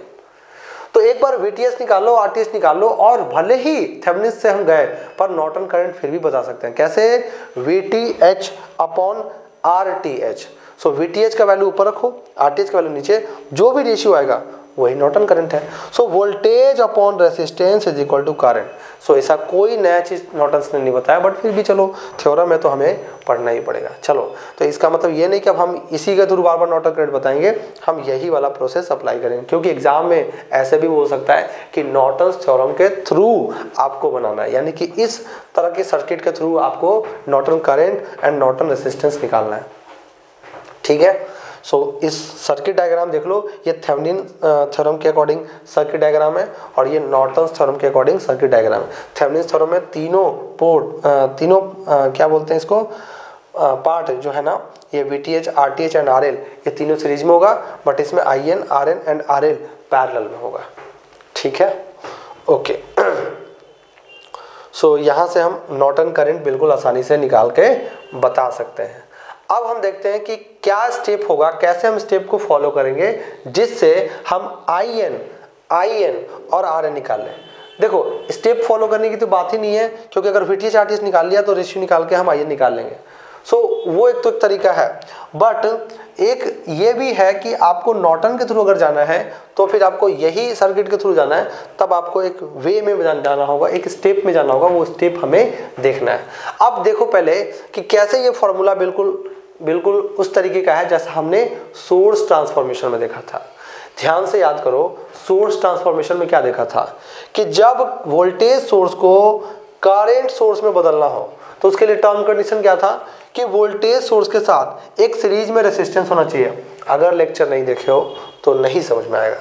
तो एक बार VTH निकाल लो, RTH निकाल लो, और भले ही थेवेनिन से हम गए पर नॉर्टन करंट फिर भी बता सकते हैं। कैसे? VTH upon RTH। सो VTH का वैल्यू ऊपर रखो, RTH का वैल्यू नीचे, जो भी रेशियो आएगा वही नॉर्टन करंट है। So voltage upon resistance is equal to current. So ऐसा कोई नया चीज नॉर्टन ने नहीं बताया, बट फिर भी चलो थ्योरम है तो हमें पढ़ना ही पड़ेगा। चलो, तो इसका मतलब ये नहीं कि अब हम इसी के थ्रू बार बार नॉर्टन करंट बताएंगे, हम यही वाला प्रोसेस अप्लाई करेंगे, क्योंकि एग्जाम में ऐसे भी बोल सकता है कि नॉर्टन थ्योरम के थ्रू आपको बनाना है, यानी कि इस तरह के सर्किट के थ्रू आपको Norton current and Norton resistance निकालना है, ठीक है। सो इस सर्किट डायग्राम देख लो, ये थेवेनिन थ्योरम के अकॉर्डिंग सर्किट डायग्राम है और ये नॉर्टन थ्योरम के अकॉर्डिंग सर्किट डायग्राम है। थेवेनिन थ्योरम में तीनों क्या बोलते हैं इसको, पार्ट जो है ना, ये VTH RTH एंड RL ये तीनों सीरीज में होगा, बट इसमें IN RN and RL parallel में होगा, ठीक है। ओके, सो यहाँ से हम नॉर्टन करंट बिल्कुल आसानी से निकाल के बता सकते हैं। अब हम देखते हैं कि क्या स्टेप होगा, कैसे हम स्टेप को फॉलो करेंगे जिससे हम IN और RN निकाल लें। देखो, स्टेप फॉलो करने की तो बात ही नहीं है, क्योंकि अगर VTH RTH निकाल लिया तो रेशियो निकाल के हम IN निकाल लेंगे। सो वो एक तरीका है, बट एक ये भी है कि आपको नॉर्टन के थ्रू अगर जाना है तो फिर आपको यही सर्किट के थ्रू जाना है, तब आपको एक वे में जाना होगा, एक स्टेप में जाना होगा, वो स्टेप हमें देखना है। अब देखो पहले कि कैसे ये फॉर्मूला बिल्कुल उस तरीके का है जैसा हमने सोर्स ट्रांसफॉर्मेशन में देखा था। ध्यान से याद करो, सोर्स ट्रांसफॉर्मेशन में क्या देखा था कि जब वोल्टेज सोर्स को करंट सोर्स में बदलना हो तो उसके लिए टर्म कंडीशन क्या था कि वोल्टेज सोर्स के साथ एक सीरीज में रेसिस्टेंस होना चाहिए। अगर लेक्चर नहीं देखे हो तो नहीं समझ में आएगा।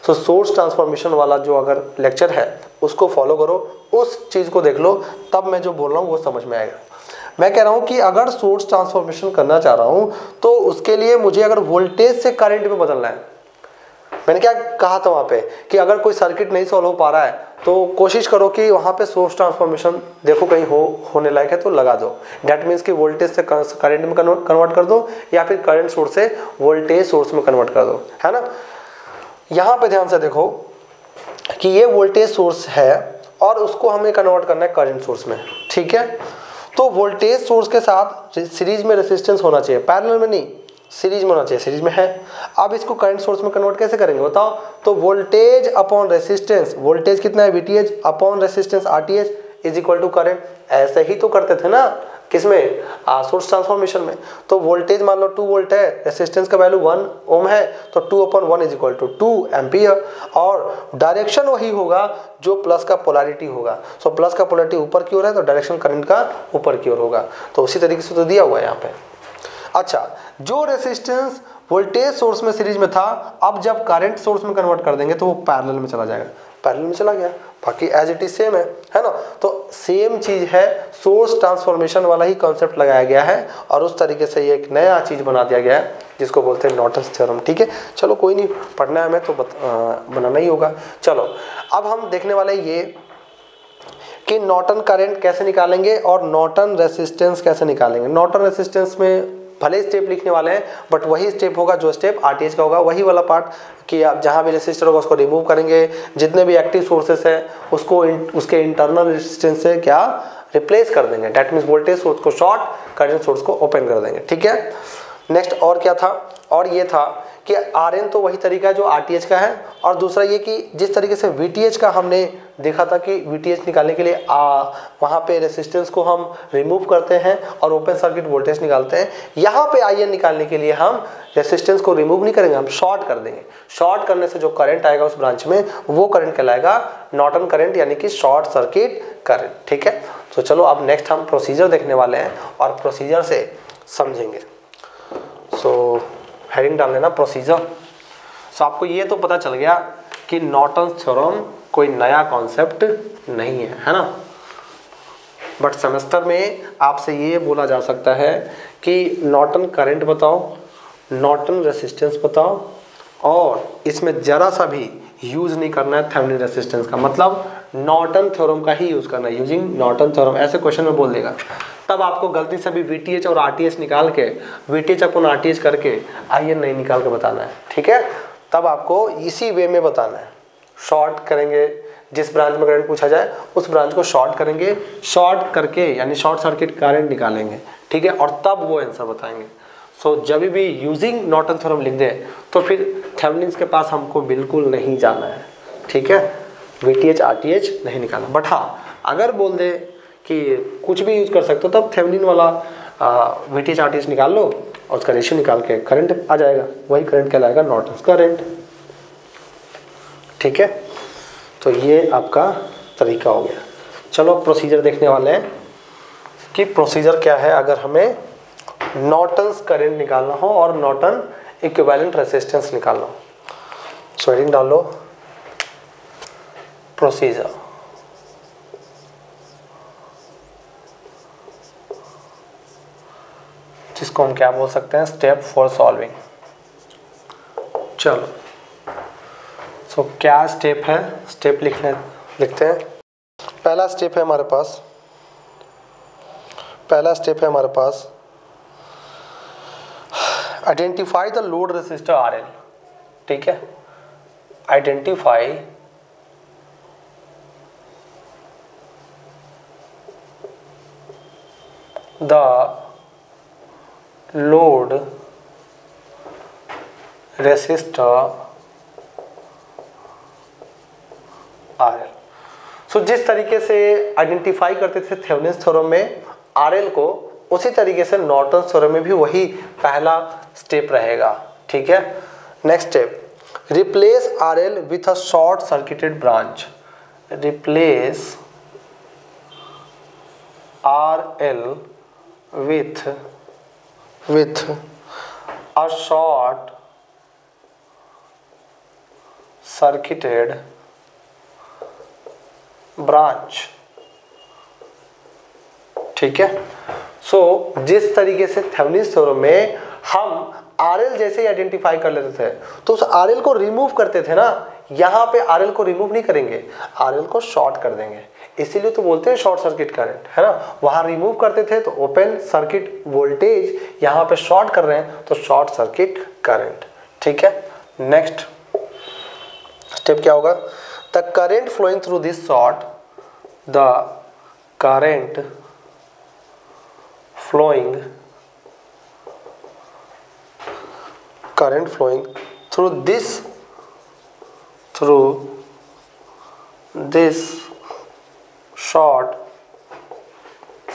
सो सोर्स ट्रांसफॉर्मेशन वाला जो अगर लेक्चर है उसको फॉलो करो, उस चीज़ को देख लो, तब मैं जो बोल रहा हूँ वो समझ में आएगा। मैं कह रहा हूँ कि अगर सोर्स ट्रांसफॉर्मेशन करना चाह रहा हूँ तो उसके लिए मुझे अगर वोल्टेज से करंट में बदलना है, मैंने क्या कहा था वहाँ पे कि अगर कोई सर्किट नहीं सॉल्व हो पा रहा है तो कोशिश करो कि वहाँ पे सोर्स ट्रांसफॉर्मेशन देखो कहीं होने लायक है तो लगा दो। डैट मीन्स कि वोल्टेज से करंट में कन्वर्ट कर दो, या फिर करंट सोर्स से वोल्टेज सोर्स में कन्वर्ट कर दो, है ना। यहाँ पे ध्यान से देखो कि ये वोल्टेज सोर्स है और उसको हमें कन्वर्ट करना है करंट सोर्स में, ठीक है। तो वोल्टेज सोर्स के साथ सीरीज में रेसिस्टेंस होना चाहिए, पैरेलल में नहीं, सीरीज में होना चाहिए, सीरीज में है। अब इसको करंट सोर्स में कन्वर्ट कैसे करेंगे बताओ? तो वोल्टेज अपॉन रेसिस्टेंस, वोल्टेज कितना है VTH upon resistance RTH is equal to current. ऐसे ही तो करते थे ना, किसमें? सोर्स ट्रांसफॉर्मेशन में। तो वोल्टेज मान लो 2 वोल्ट है, रेसिस्टेंस का वैल्यू 1 ओम है, तो 2 upon 1 is equal to 2 ampere, और डायरेक्शन वही होगा जो प्लस का पोलैरिटी होगा। सो प्लस का पोलैरिटी ऊपर की ओर है तो डायरेक्शन करंट का ऊपर की ओर होगा। तो उसी तरीके से तो दिया हुआ है यहाँ पे। अच्छा, जो रेसिस्टेंस वोल्टेज सोर्स में सीरीज में था, अब जब करंट सोर्स में कन्वर्ट कर देंगे तो वो पैरेलल में चला जाएगा, पैरेलल में चला गया, बाकी एज इट इज सेम है ना। तो सेम चीज है, सोर्स ट्रांसफॉर्मेशन वाला ही कॉन्सेप्ट लगाया गया है और उस तरीके से ये एक नया चीज बना दिया गया है जिसको बोलते हैं नॉर्टन्स थ्योरम, ठीक है। चलो कोई नहीं, पढ़ना है हमें तो बनाना ही होगा। चलो अब हम देखने वाले ये कि नॉर्टन करंट कैसे निकालेंगे और नॉर्टन रेसिस्टेंस कैसे निकालेंगे। नॉर्टन रेसिस्टेंस में भले स्टेप लिखने वाले हैं, बट वही स्टेप होगा जो स्टेप RTH का होगा, वही वाला पार्ट कि आप जहाँ भी रेसिस्टर होगा उसको रिमूव करेंगे, जितने भी एक्टिव सोर्सेस है उसको उसके इंटरनल रेसिस्टेंस से क्या रिप्लेस कर देंगे। डैट मीन्स वोल्टेज सोर्स को शॉर्ट, करंट सोर्स को ओपन कर देंगे, ठीक है। नेक्स्ट और क्या था? और ये था कि RN तो वही तरीका है जो RTH का है, और दूसरा ये कि जिस तरीके से VTH का हमने देखा था कि VTH निकालने के लिए वहाँ पे रेसिस्टेंस को हम रिमूव करते हैं और ओपन सर्किट वोल्टेज निकालते हैं, यहाँ पे IN निकालने के लिए हम रेसिस्टेंस को रिमूव नहीं करेंगे, हम शॉर्ट कर देंगे। शॉर्ट करने से जो करंट आएगा उस ब्रांच में वो करंट कहलाएगा नॉर्टन करंट, यानी कि शॉर्ट सर्किट करंट। ठीक है, तो चलो अब नेक्स्ट हम प्रोसीजर देखने वाले हैं और प्रोसीजर से समझेंगे। सो हेडिंग डाल लेना प्रोसीजर। सो आपको ये तो पता चल गया कि नॉर्टन्स थ्योरम कोई नया कॉन्सेप्ट नहीं है ना। बट सेमेस्टर में आपसे ये बोला जा सकता है कि नॉर्टन करंट बताओ, नॉर्टन रेसिस्टेंस बताओ, और इसमें ज़रा सा भी यूज़ नहीं करना है थेवेनिन रेसिस्टेंस का, मतलब नॉर्टन थ्योरम का ही यूज़ करना है, यूजिंग नॉर्टन थ्योरम। ऐसे क्वेश्चन में बोल देगा, तब आपको गलती से भी VTH और RTH निकाल के VTH अपन RTH करके IN नहीं निकाल के बताना है। ठीक है, तब आपको इसी वे में बताना है। शॉर्ट करेंगे, जिस ब्रांच में करंट पूछा जाए उस ब्रांच को शॉर्ट करेंगे, शॉर्ट करके यानी शॉर्ट सर्किट करंट निकालेंगे। ठीक है, और तब वो आंसर बताएंगे। सो जब भी यूजिंग नॉर्टन थ्योरम लिख दे तो फिर थेवेनिन्स के पास हमको बिल्कुल नहीं जाना है। ठीक है, VTH RTH नहीं निकालना। बट हाँ, अगर बोल दे कि कुछ भी यूज कर सकते हो तब थेवेनिन वाला VTH RTH निकाल लो और उसका रेशियो निकाल के करंट आ जाएगा, वही करंट कहलाएगा नॉर्टन्स करंट। ठीक है, तो ये आपका तरीका हो गया। चलो प्रोसीजर देखने वाले हैं कि प्रोसीजर क्या है अगर हमें नॉर्टन्स करंट निकालना हो और नॉर्टन इक्विवेलेंट रेजिस्टेंस निकालना हो। सो हेडिंग डाल लो प्रोसीजर। जिसको हम क्या बोल सकते हैं, स्टेप फॉर सॉल्विंग। चलो सो क्या स्टेप है, स्टेप लिखते हैं। पहला स्टेप है हमारे पास identify the load resistor RL। ठीक है, identify the load resistor RL। So जिस तरीके से आइडेंटिफाई करते थे थेवेनिन्स थ्योरम में RL को, उसी तरीके से नॉर्टन्स थ्योरम में भी वही पहला स्टेप रहेगा। ठीक है, next step, replace RL with a short circuited branch. Replace RL with a short circuited branch। ठीक है, सो जिस तरीके से थेवेनिन्स थ्योरम में हम RL जैसे ही आइडेंटिफाई कर लेते थे तो उस RL को रिमूव करते थे ना, यहाँ पे RL को रिमूव नहीं करेंगे, RL को शॉर्ट कर देंगे। इसीलिए तो बोलते हैं शॉर्ट सर्किट करंट, है ना। वहाँ रिमूव करते थे तो ओपन सर्किट वोल्टेज, यहाँ पे शॉर्ट कर रहे हैं तो शॉर्ट सर्किट करंट। ठीक है, नेक्स्ट स्टेप क्या होगा, the current flowing through this short, the current flowing through this short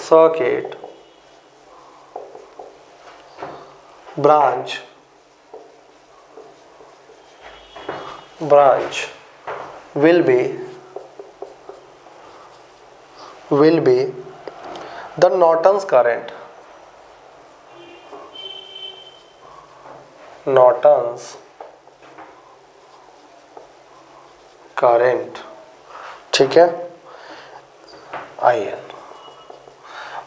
circuit branch will be the Norton's current। ठीक है, IN।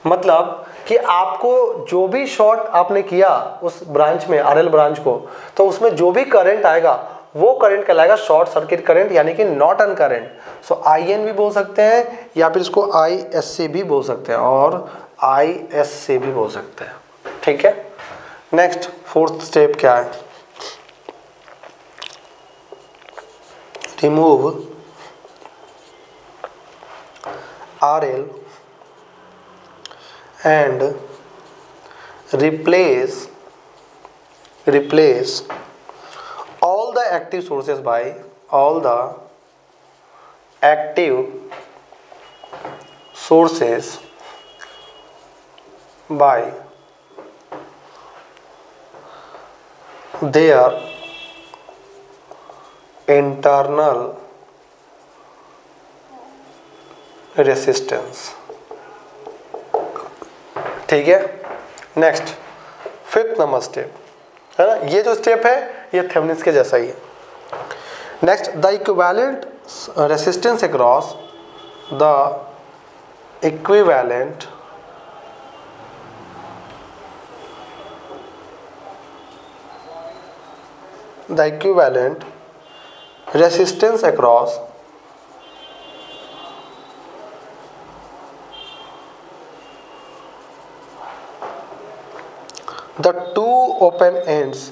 मतलब कि आपको जो भी शॉर्ट आपने किया उस ब्रांच में, RL ब्रांच को, तो उसमें जो भी करंट आएगा वो करंट कहलाएगा शॉर्ट सर्किट करंट, यानी कि नॉर्टन करंट। सो IN भी बोल सकते हैं या फिर इसको ISC भी बोल सकते हैं और ISC भी बोल सकते हैं। ठीक है, नेक्स्ट फोर्थ स्टेप क्या है, remove RL and replace all the active sources by all the active sources by their internal resistance. ठीक है, नेक्स्ट 5th नंबर स्टेप है ना, ये जो स्टेप है ये थेवेनिन्स के जैसा ही है। Next, the equivalent resistance across the equivalent resistance across the two open ends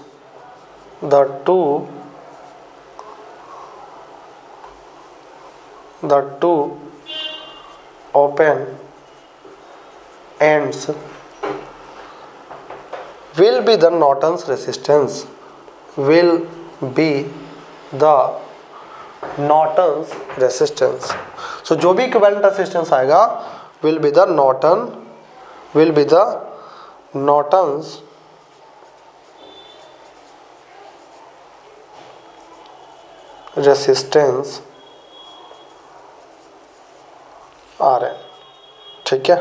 will be the Norton's resistance, will be the Norton's resistance। so जो भी इक्विवेलेंट रेसिस्टेंस आएगा will be the Norton's resistance RN। ठीक है,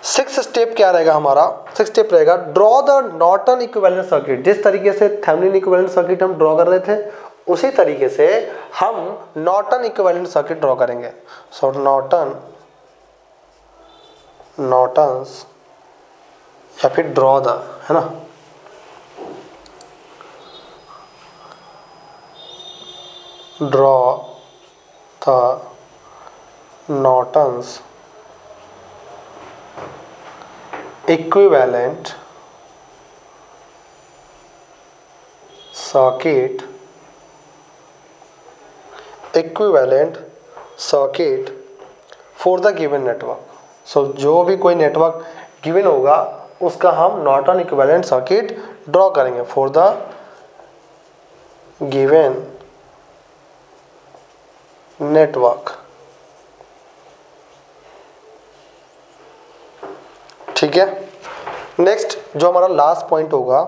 6th step क्या रहेगा हमारा? 6th step रहेगा draw the Norton equivalent circuit. जिस तरीके से थेवेनिन इक्विवेलेंट सर्किट हम ड्रॉ कर रहे थे उसी तरीके से हम नॉर्टन इक्विवेलेंट सर्किट ड्रॉ करेंगे। सो नॉर्टन्स या फिर ड्रॉ द, है ना, draw the Norton's equivalent circuit for the given network। so जो भी कोई नेटवर्क गिवन होगा उसका हम नॉर्टन इक्विवेलेंट सर्किट ड्रॉ करेंगे फॉर द गिवन नेटवर्क। ठीक है, नेक्स्ट जो हमारा लास्ट पॉइंट होगा,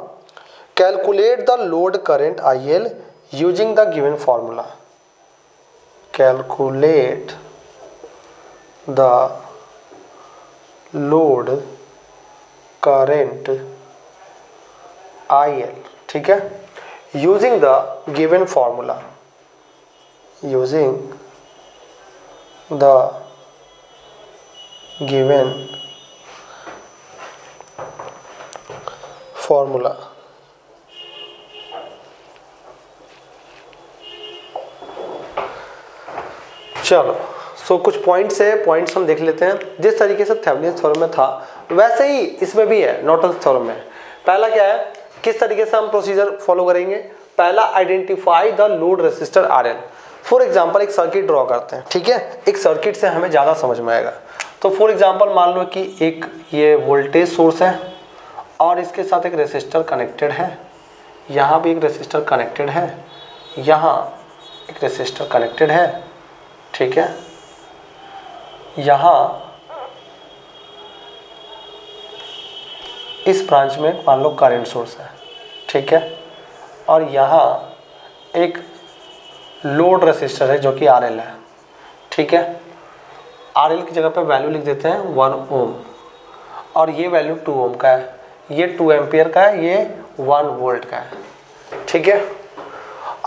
calculate the load current IL using the given formula. Calculate the load current IL, ठीक है, using the given formula, using the given formula. चलो, सो कुछ पॉइंट्स है, पॉइंट्स हम देख लेते हैं। जिस तरीके से थेवेनिन थ्योरम में था वैसे ही इसमें भी है नॉर्टन थ्योरम में। पहला क्या है, किस तरीके से हम प्रोसीजर फॉलो करेंगे? पहला, identify the load resistor RL। For example एक सर्किट ड्रॉ करते हैं, ठीक है, एक सर्किट से हमें ज़्यादा समझ में आएगा। तो फॉर एग्जांपल मान लो कि एक ये वोल्टेज सोर्स है और इसके साथ एक रेसिस्टर कनेक्टेड है, यहाँ भी एक रेसिस्टर कनेक्टेड है, यहाँ एक रेसिस्टर कनेक्टेड है, ठीक है, यहाँ इस ब्रांच में मान लो करंट सोर्स है, ठीक है, और यहाँ एक लोड रेसिस्टर है जो कि RL है, ठीक है। RL की जगह पे वैल्यू लिख देते हैं 1 ओम और ये वैल्यू 2 ओम का है, ये 2 एम्पियर का है, ये 1 वोल्ट का है, ठीक है।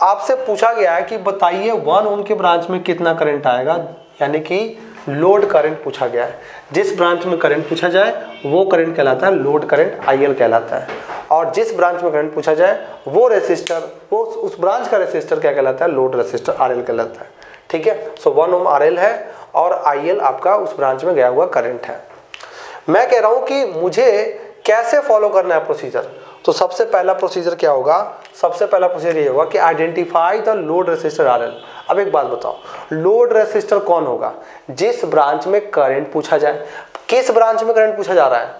आपसे पूछा गया है कि बताइए 1 ओम के ब्रांच में कितना करंट आएगा, यानी कि लोड करंट पूछा गया है। जिस ब्रांच में करंट पूछा जाए वो करंट कहलाता है लोड करंट, IL कहलाता है, और जिस ब्रांच में करंट पूछा जाए वो रेसिस्टर, वो उस ब्रांच का रेसिस्टर क्या कहलाता है? लोड रेसिस्टर RL कहलाता है, ठीक है। सो 1 ओम RL है और IL आपका उस ब्रांच में गया हुआ करंट है। मैं कह रहा हूं कि मुझे कैसे फॉलो करना है प्रोसीजर। तो सबसे पहला प्रोसीजर क्या होगा? सबसे पहला प्रोसीजर ये होगा कि identify the load resistor RL। अब एक बात बताओ, लोड रेसिस्टर कौन होगा? जिस ब्रांच में करंट पूछा जाए। किस ब्रांच में करंट पूछा जा रहा है?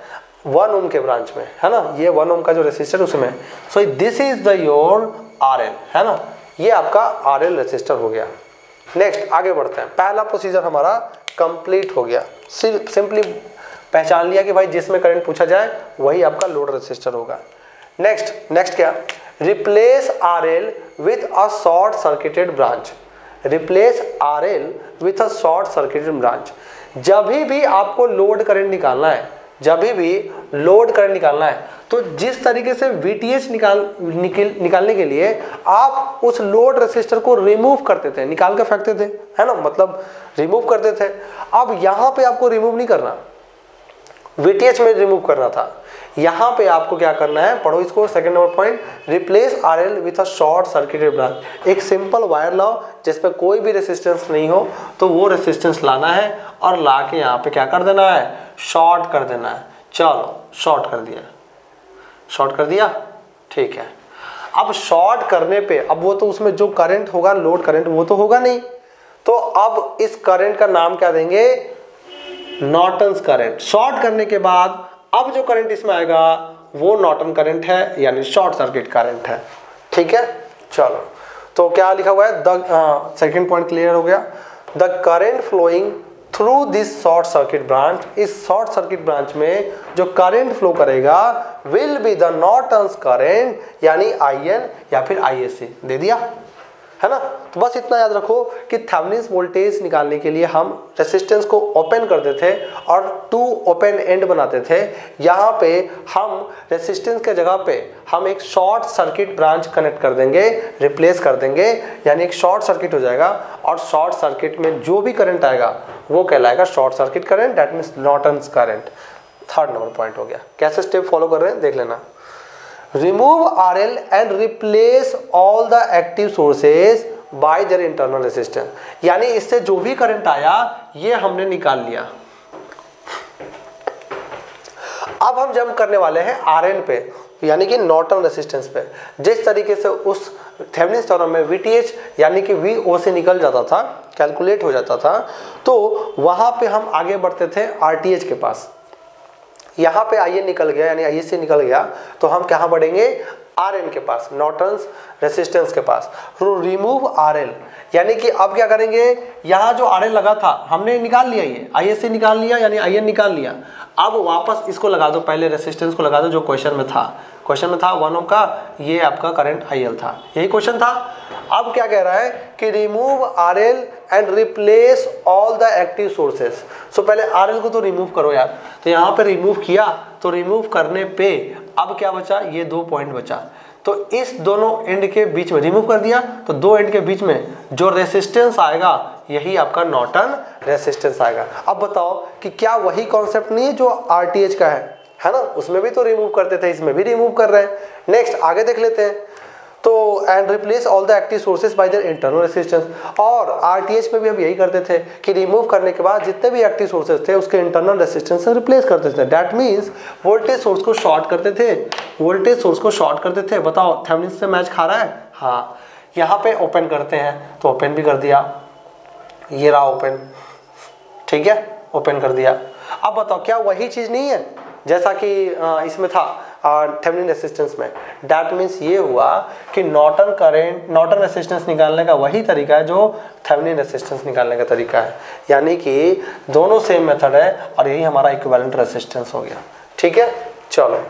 1 ओम के ब्रांच में, है ना, ये 1 ओम का जो रेसिस्टर उसमें। सो this is the your RL, है ना, ये आपका RL रेसिस्टर हो गया। नेक्स्ट आगे बढ़ते हैं, पहला प्रोसीजर हमारा कंप्लीट हो गया। सिंपली पहचान लिया कि भाई जिसमें करंट पूछा जाए वही आपका लोड रेसिस्टर होगा। नेक्स्ट क्या, replace RL with a short circuited branch. Replace RL with a short circuited branch. जब भी आपको लोड करंट निकालना है, जब भी लोड करंट निकालना है, तो जिस तरीके से VTH निकालने के लिए आप उस लोड रेसिस्टर को रिमूव करते थे, निकाल के फेंकते थे, है ना, मतलब रिमूव करते थे। अब यहाँ पे आपको रिमूव नहीं करना, VTH में रिमूव करना था। यहाँ पे आपको क्या करना है, पढ़ो इसको, second number point, replace RL with a short circuited branch. एक सिंपल वायर लाओ जिस पे कोई भी रेसिस्टेंस नहीं हो, तो वो रेसिस्टेंस लाना है और ला के यहाँ पे क्या कर देना है, शॉर्ट कर देना है। चलो शॉर्ट कर दिया, शॉर्ट कर दिया, ठीक है। अब शॉर्ट करने पे अब वो तो उसमें जो करंट होगा, लोड करंट, वो तो होगा नहीं, तो अब इस करंट का नाम क्या देंगे, नॉर्टन्स करंट। शॉर्ट करने के बाद अब जो करंट इसमें आएगा वो नॉर्टन करंट है, यानी शॉर्ट सर्किट करंट है, ठीक है। चलो तो क्या लिखा हुआ है, द सेकंड पॉइंट क्लियर हो गया, the current flowing through this short circuit branch. इस शॉर्ट सर्किट ब्रांच में जो करंट फ्लो करेगा will be the Norton's current, यानी IN या फिर ISC। दे दिया, है ना। तो बस इतना याद रखो कि थेवेनिन्स वोल्टेज निकालने के लिए हम रेसिस्टेंस को ओपन करते थे और 2 ओपन एंड बनाते थे। यहाँ पे हम रेसिस्टेंस के जगह पे हम एक शॉर्ट सर्किट ब्रांच कनेक्ट कर देंगे, रिप्लेस कर देंगे, यानी एक शॉर्ट सर्किट हो जाएगा और शॉर्ट सर्किट में जो भी करंट आएगा वो कहलाएगा short circuit current, that means Norton's current. Third number point हो गया। कैसे स्टेप फॉलो कर रहे हैं देख लेना। Remove RL and replace all the active sources by their internal resistance। यानी इससे जो भी करंट आया ये हमने निकाल लिया। अब हम जंप करने वाले हैं RN पे, यानी कि नॉर्टन रेसिस्टेंस पे। जिस तरीके से उस थेवेनिन्स थ्योरम में VTH यानी कि VO से निकल जाता था, कैलकुलेट हो जाता था, तो वहां पे हम आगे बढ़ते थे RTH के पास। यहाँ पे IN निकल गया यानी ISC निकल गया, तो हम कहाँ बढ़ेंगे, RN के पास, नॉर्टन्स रेसिस्टेंस के पास। रिमूव RL, यानी कि अब क्या करेंगे, यहाँ जो RL लगा था हमने निकाल लिया, ये ISC निकाल लिया यानी IN निकाल लिया। अब वापस इसको लगा दो, पहले रेसिस्टेंस को लगा दो जो क्वेश्चन में था। क्वेश्चन में था 1 ओम का, ये आपका करंट IL था, यही क्वेश्चन था। अब क्या कह रहा है कि remove RL and replace all the active sources. So पहले RL को तो रिमूव करो यार, तो यहाँ पे रिमूव किया, तो रिमूव करने पे अब क्या बचा, ये 2 पॉइंट बचा। तो इस दोनों एंड के बीच में रिमूव कर दिया, तो 2 एंड के बीच में जो रेसिस्टेंस आएगा यही आपका नॉर्टन रेसिस्टेंस आएगा। अब बताओ कि क्या वही कॉन्सेप्ट नहीं है जो RTH का है ना, उसमें भी तो रिमूव करते थे, इसमें भी रिमूव कर रहे हैं। नेक्स्ट आगे देख लेते हैं। तो and replace all the active sources bye their internal resistance. और RTH में भी हम यही करते थे कि रिमूव करने के बाद जितने भी एक्टिव सोर्सेज थे उसके इंटरनल रेसिस्टेंस से रिप्लेस करते थे। दैट मीन्स वोल्टेज सोर्स को शॉर्ट करते थे, वोल्टेज सोर्स को शॉर्ट करते थे। बताओ थेवेनिन्स से मैच खा रहा है, हाँ। यहाँ पे ओपन करते हैं तो ओपन भी कर दिया, ये रहा ओपन, ठीक है, ओपन कर दिया। अब बताओ क्या वही चीज़ नहीं है जैसा कि इसमें था थेवेनिन रेसिस्टेंस में। दैट मीन्स ये हुआ कि नॉर्टन करंट, नॉर्टन रेसिस्टेंस निकालने का वही तरीका है जो थेवेनिन रेसिस्टेंस निकालने का तरीका है, यानी कि दोनों सेम मेथड है और यही हमारा इक्विवेलेंट रेसिस्टेंस हो गया, ठीक है। चलो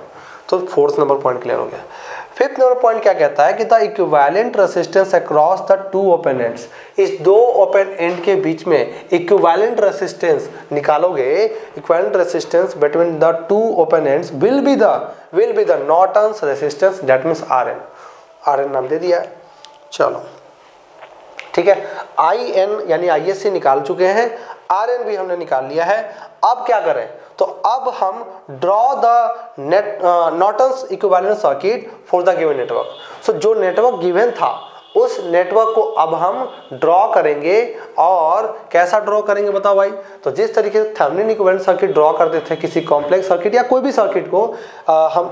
तो 4th नंबर पॉइंट क्लियर हो गया। 5th नंबर पॉइंट क्या कहता है कि the equivalent resistance across the 2 open ends. इस 2 ओपन एंड के बीच में इक्विवेलेंट रेसिस्टेंस निकालोगे, equivalent resistance between the 2 open ends will be the Norton's resistance, that means RN नाम दे दिया है। चलो ठीक है, IN यानी ISC निकाल चुके हैं, RN भी हमने निकाल लिया है। अब क्या करें, तो अब हम draw the Norton's equivalent circuit for the given network. So जो नेटवर्क गिवन था उस नेटवर्क को अब हम ड्रॉ करेंगे और कैसा ड्रॉ करेंगे बताओ भाई। तो जिस तरीके से थेवेनिन इक्विवेलेंट सर्किट ड्रॉ करते थे किसी कॉम्प्लेक्स सर्किट या कोई भी सर्किट को हम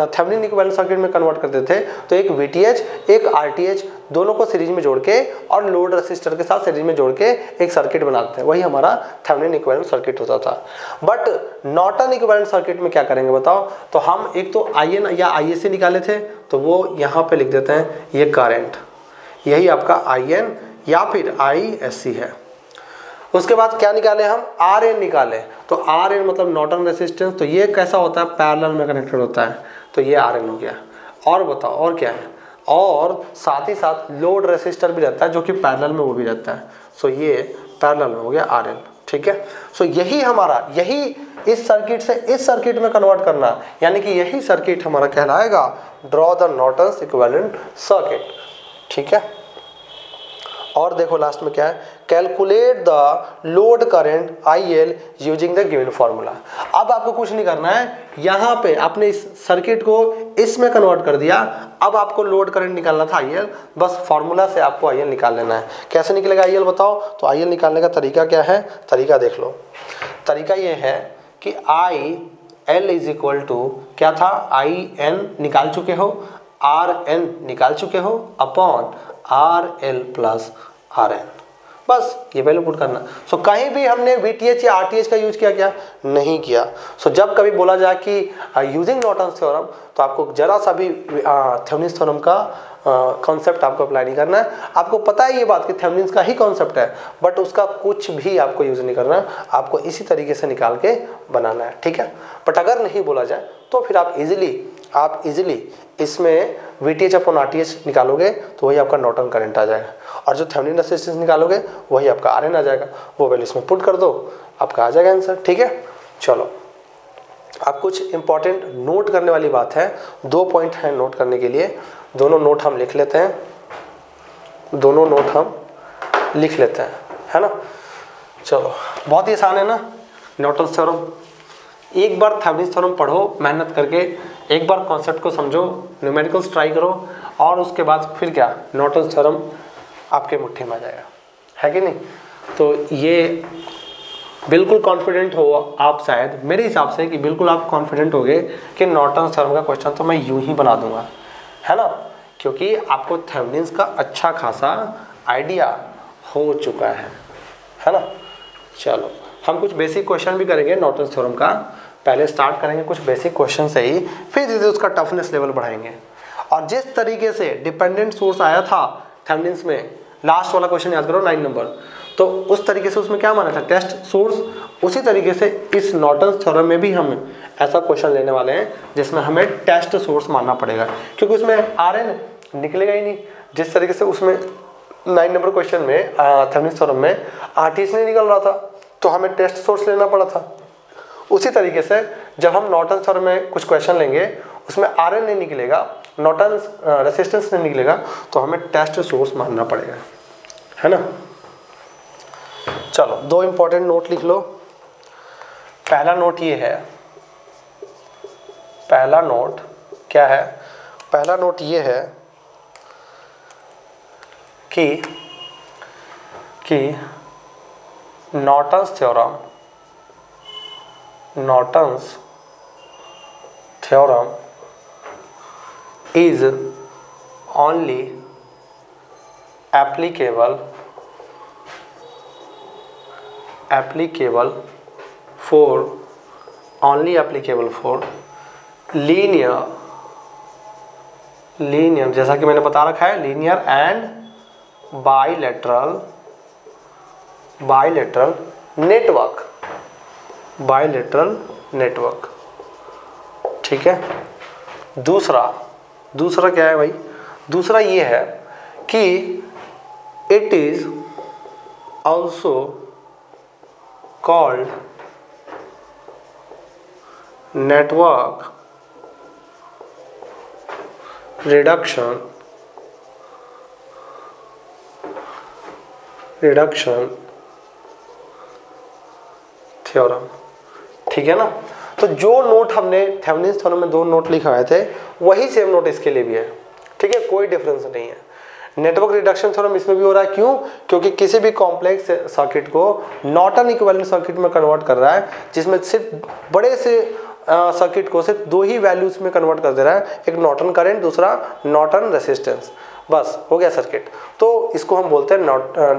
थेवेनिन इक्विवेलेंट सर्किट में कन्वर्ट करते थे, तो एक VTH एक RTH दोनों को सीरीज में जोड़ के और लोड रेसिस्टर के साथ सीरीज में जोड़ के एक सर्किट बनाते थे, वही हमारा थेवेनिन इक्विवेलेंट सर्किट होता था। बट नॉर्टन इक्विवेलेंट सर्किट में क्या करेंगे बताओ। तो हम एक तो IN या ISC निकाले थे, तो वो यहाँ पे लिख देते हैं, ये करंट, यही आपका IN या फिर ISC है। उसके बाद क्या निकाले हम, RN निकाले, तो RN मतलब नॉर्टन रेसिस्टेंस, तो ये कैसा होता है, पैरेलल में कनेक्टेड होता है, तो ये RN हो गया। और बताओ और क्या है, और साथ ही साथ लोड रेसिस्टर भी रहता है जो कि पैरेलल में वो भी रहता है, सो ये पैरेलल में हो गया RL, ठीक है। सो यही हमारा, यही इस सर्किट से इस सर्किट में कन्वर्ट करना, यानी कि यही सर्किट हमारा कहलाएगा draw the Norton's equivalent circuit, ठीक है। और देखो लास्ट में क्या है, calculate the load current IL using the given formula. अब आपको कुछ नहीं करना है, यहाँ पे आपने इस सर्किट को इसमें कन्वर्ट कर दिया, अब आपको लोड करंट निकालना था IL, बस फॉर्मूला से आपको IL निकाल लेना है। कैसे निकलेगा IL बताओ। तो IL निकालने का तरीका क्या है, तरीका देख लो। तरीका ये है कि IL इज इक्वल टू क्या था, IN निकाल चुके हो, RN निकाल चुके हो, अपॉन RL प्लस RN, बस ये वैल्यू पुट करना। सो कहीं भी हमने VTH या RTH का यूज किया क्या, नहीं किया। सो जब कभी बोला जाए कि यूजिंग नॉर्टन्स थ्योरम, तो आपको जरा सा भी थेवेनिन्स थ्योरम का कॉन्सेप्ट आपको अप्लाई नहीं करना है। आपको पता है ये बात कि थेवेनिन्स का ही कॉन्सेप्ट है, बट उसका कुछ भी आपको यूज नहीं करना है, आपको इसी तरीके से निकाल के बनाना है, ठीक है। बट अगर नहीं बोला जाए तो फिर आप इजीली इसमें VTH अपॉन RTH निकालोगे तो वही आपका नॉर्टन करंट आ जाएगा, और जो थेवेनिन रेजिस्टेंस निकालोगे वही आपका RN आ जाएगा, वो वैल्यू इसमें पुट कर दो, आपका आ जाएगा आंसर, ठीक है। चलो अब कुछ इंपॉर्टेंट नोट करने वाली बात है, 2 पॉइंट है नोट करने के लिए, दोनों नोट हम लिख लेते हैं, दोनों नोट हम लिख लेते हैं, है ना। चलो बहुत ही आसान है ना नॉर्टन्स थ्योरम। एक बार थेवेनिन्स थ्योरम पढ़ो मेहनत करके, एक बार कॉन्सेप्ट को समझो, न्यूमेरिकल्स ट्राई करो, और उसके बाद फिर क्या नॉर्टन्स थ्योरम आपके मुट्ठी में आ जाएगा, है कि नहीं। तो ये बिल्कुल कॉन्फिडेंट हो आप, शायद मेरे हिसाब से कि बिल्कुल आप कॉन्फिडेंट हो गए कि नॉर्टन्स थ्योरम का क्वेश्चन तो मैं यूं ही बना दूंगा, है ना, क्योंकि आपको थेवेनिन्स का अच्छा खासा आइडिया हो चुका है ना। चलो हम कुछ बेसिक क्वेश्चन भी करेंगे नॉर्टन्स थ्योरम का, पहले स्टार्ट करेंगे कुछ बेसिक क्वेश्चन से ही, फिर धीरे धीरे उसका टफनेस लेवल बढ़ाएंगे। और जिस तरीके से डिपेंडेंट सोर्स आया था थेवेनिन्स में, लास्ट वाला क्वेश्चन याद करो 9 नंबर, तो उस तरीके से उसमें क्या माना था, टेस्ट सोर्स, उसी तरीके से इस नॉर्टन्स थ्योरम में भी हम ऐसा क्वेश्चन लेने वाले हैं जिसमें हमें टेस्ट सोर्स मानना पड़ेगा, क्योंकि उसमें RN निकलेगा ही नहीं। जिस तरीके से उसमें 9 नंबर क्वेश्चन में थेवेनिन्स थ्योरम में RTH नहीं निकल रहा था, तो हमें टेस्ट सोर्स लेना पड़ा था। उसी तरीके से जब हम नॉर्टन्स थ्योरम में कुछ क्वेश्चन लेंगे उसमें RN नहीं निकलेगा, नॉर्टन्स रेसिस्टेंस नहीं निकलेगा, तो हमें टेस्ट सोर्स मानना पड़ेगा, है ना। चलो 2 इंपॉर्टेंट नोट लिख लो। पहला नोट ये है, पहला नोट क्या है, पहला नोट ये है कि Norton's theorem is only applicable for linear, जैसा कि मैंने बता रखा है, लीनियर एंड बाइलेटरल नेटवर्क, ठीक है। दूसरा क्या है भाई, दूसरा ये है कि it is also called network reduction theorem, ठीक है ना। तो जो नोट हमने थेवेनिन्स थ्योरम में 2 नोट लिखवाए थे, वही सेम नोट इसके लिए भी है, ठीक है, कोई डिफरेंस नहीं है। नेटवर्क रिडक्शन थ्योरम इसमें भी हो रहा है, क्यों? क्योंकि किसी भी कॉम्प्लेक्स सर्किट को नॉर्टन इक्विवेलेंट सर्किट में कन्वर्ट कर रहा है, जिसमें सिर्फ बड़े से सर्किट को सिर्फ दो ही वैल्यूज में कन्वर्ट कर दे रहा है, एक नॉर्टन करंट, दूसरा नॉर्टन रेसिस्टेंस, बस हो गया सर्किट। तो इसको हम बोलते हैं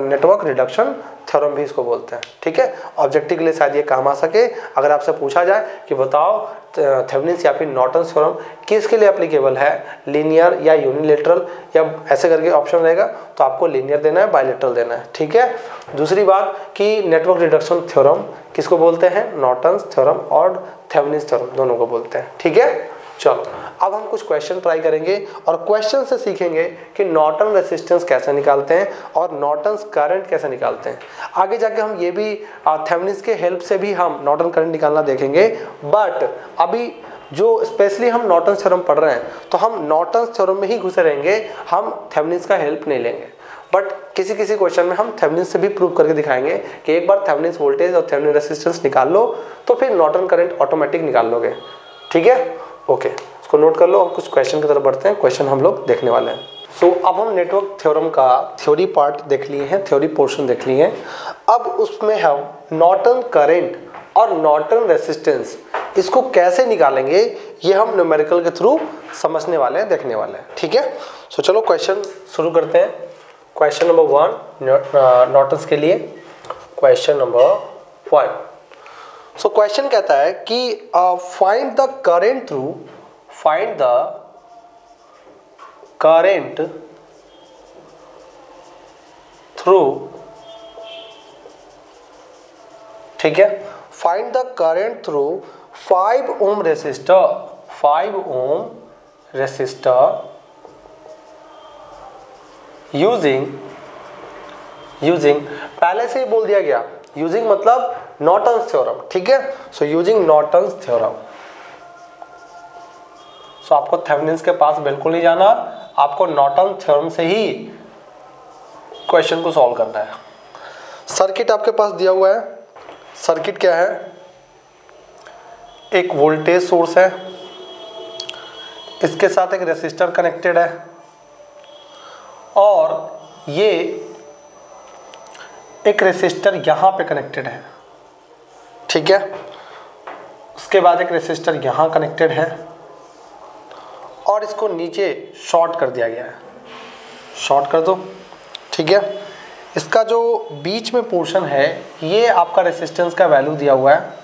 नेटवर्क रिडक्शन थ्योरम भी इसको बोलते हैं, ठीक है। ऑब्जेक्टिव के लिए शायद ये काम आ सके। अगर आपसे पूछा जाए कि बताओ थेवेनिन्स या फिर नॉर्टन थ्योरम किसके लिए एप्लीकेबल है, लीनियर या यूनिलेटरल या ऐसे करके ऑप्शन रहेगा, तो आपको लीनियर देना है, बायलेटरल देना है, ठीक है। दूसरी बात कि नेटवर्क रिडक्शन थ्योरम किसको बोलते हैं, नॉर्टन्स थ्योरम और थेवेनिन्स थ्योरम दोनों को बोलते हैं, ठीक है। चलो अब हम कुछ क्वेश्चन ट्राई करेंगे और क्वेश्चन से सीखेंगे कि नॉर्टन रेसिस्टेंस कैसे निकालते हैं और नॉर्टन्स करंट कैसे निकालते हैं। आगे जाके हम ये भी थेवेनिन्स के हेल्प से भी हम नॉर्टन करंट निकालना देखेंगे, बट अभी जो स्पेशली हम नॉर्टन थ्योरम पढ़ रहे हैं तो हम नॉर्टन थ्योरम में ही घुसे रहेंगे, हम थेवेनिन्स का हेल्प नहीं लेंगे। बट किसी किसी क्वेश्चन में हम थेवेनिन्स से भी प्रूव करके दिखाएंगे कि एक बार थेवेनिन्स वोल्टेज और थेवेनिन रेसिस्टेंस निकाल लो तो फिर नॉर्टन करंट ऑटोमेटिक निकाल लोगे, ठीक है। ओके, इसको नोट कर लो और कुछ क्वेश्चन की तरफ बढ़ते हैं। क्वेश्चन हम लोग देखने वाले हैं। सो अब हम नेटवर्क थ्योरम का थ्योरी पार्ट देख लिए हैं, थ्योरी पोर्शन देख लिए हैं। अब उसमें हम नॉर्टन करंट और नॉर्टन रेसिस्टेंस इसको कैसे निकालेंगे ये हम न्यूमेरिकल के थ्रू समझने वाले हैं, देखने वाले हैं, ठीक है। सो चलो क्वेश्चन शुरू करते हैं। क्वेश्चन नंबर 1 नॉर्टन्स के लिए। क्वेश्चन नंबर 1, सो क्वेश्चन कहता है कि फाइंड द करंट थ्रू, ठीक है, find the current through 5 ohm resistor using पहले से ही बोल दिया गया, यूजिंग मतलब नॉर्टन्स थ्योरम, ठीक है। सो यूजिंग नॉर्टन्स थ्योरम, सो आपको थेवेनिन्स के पास बिल्कुल नहीं जाना, आपको नॉर्टन थ्योरम से ही क्वेश्चन को सॉल्व करना है। सर्किट आपके पास दिया हुआ है। सर्किट क्या है, एक वोल्टेज सोर्स है, इसके साथ एक रेसिस्टर कनेक्टेड है और ये एक रेसिस्टर यहाँ पे कनेक्टेड है, ठीक है। उसके बाद एक रेसिस्टर यहाँ कनेक्टेड है और इसको नीचे शॉर्ट कर दिया गया है, शॉर्ट कर दो, ठीक है। इसका जो बीच में पोर्शन है ये आपका रेसिस्टेंस का वैल्यू दिया हुआ है,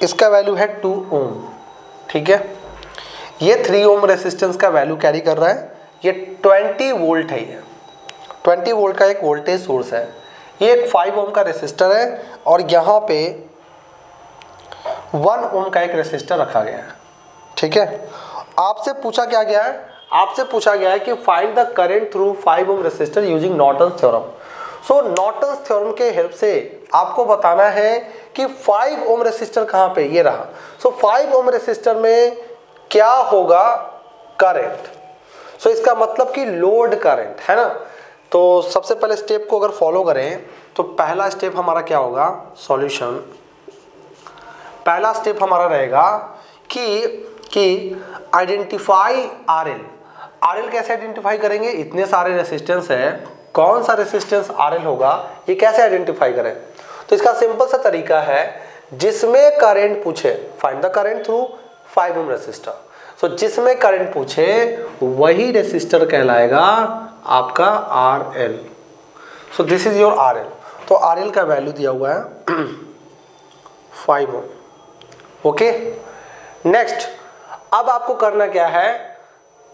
इसका वैल्यू है 2 ओम, ठीक है। ये 3 ओम रेसिस्टेंस का वैल्यू कैरी कर रहा है, ये 20 वोल्ट है, ये 20 वोल्ट का एक वोल्टेज सोर्स है। ये एक 5 ओम का रेसिस्टर है और यहाँ पे 1 ओम का एक रेसिस्टर रखा गया है, ठीक है। आपसे पूछा क्या गया है, आपसे पूछा गया है कि find the current through 5 ohm resistor using Norton's theorem. So Norton's theorem के हेल्प से आपको बताना है कि 5 ओम रेसिस्टर कहाँ पे, ये रहा। सो 5 ओम रेसिस्टर में क्या होगा, करंट। सो इसका मतलब कि लोड करंट है ना। तो सबसे पहले स्टेप को अगर फॉलो करें तो पहला स्टेप हमारा क्या होगा, सॉल्यूशन। पहला स्टेप हमारा रहेगा कि आइडेंटिफाई आरएल। आरएल कैसे आइडेंटिफाई करेंगे, इतने सारे रेसिस्टेंस है, कौन सा रेसिस्टेंस आरएल होगा, ये कैसे आइडेंटिफाई करें। तो इसका सिंपल सा तरीका है, जिसमें करंट पूछे find the current through 5 ohm resistor. So जिसमें करंट पूछे वही रेसिस्टर कहलाएगा आपका RL. So this is your RL. तो आरएल का वैल्यू दिया हुआ है 5 ओम, ओके। नेक्स्ट, अब आपको करना क्या है,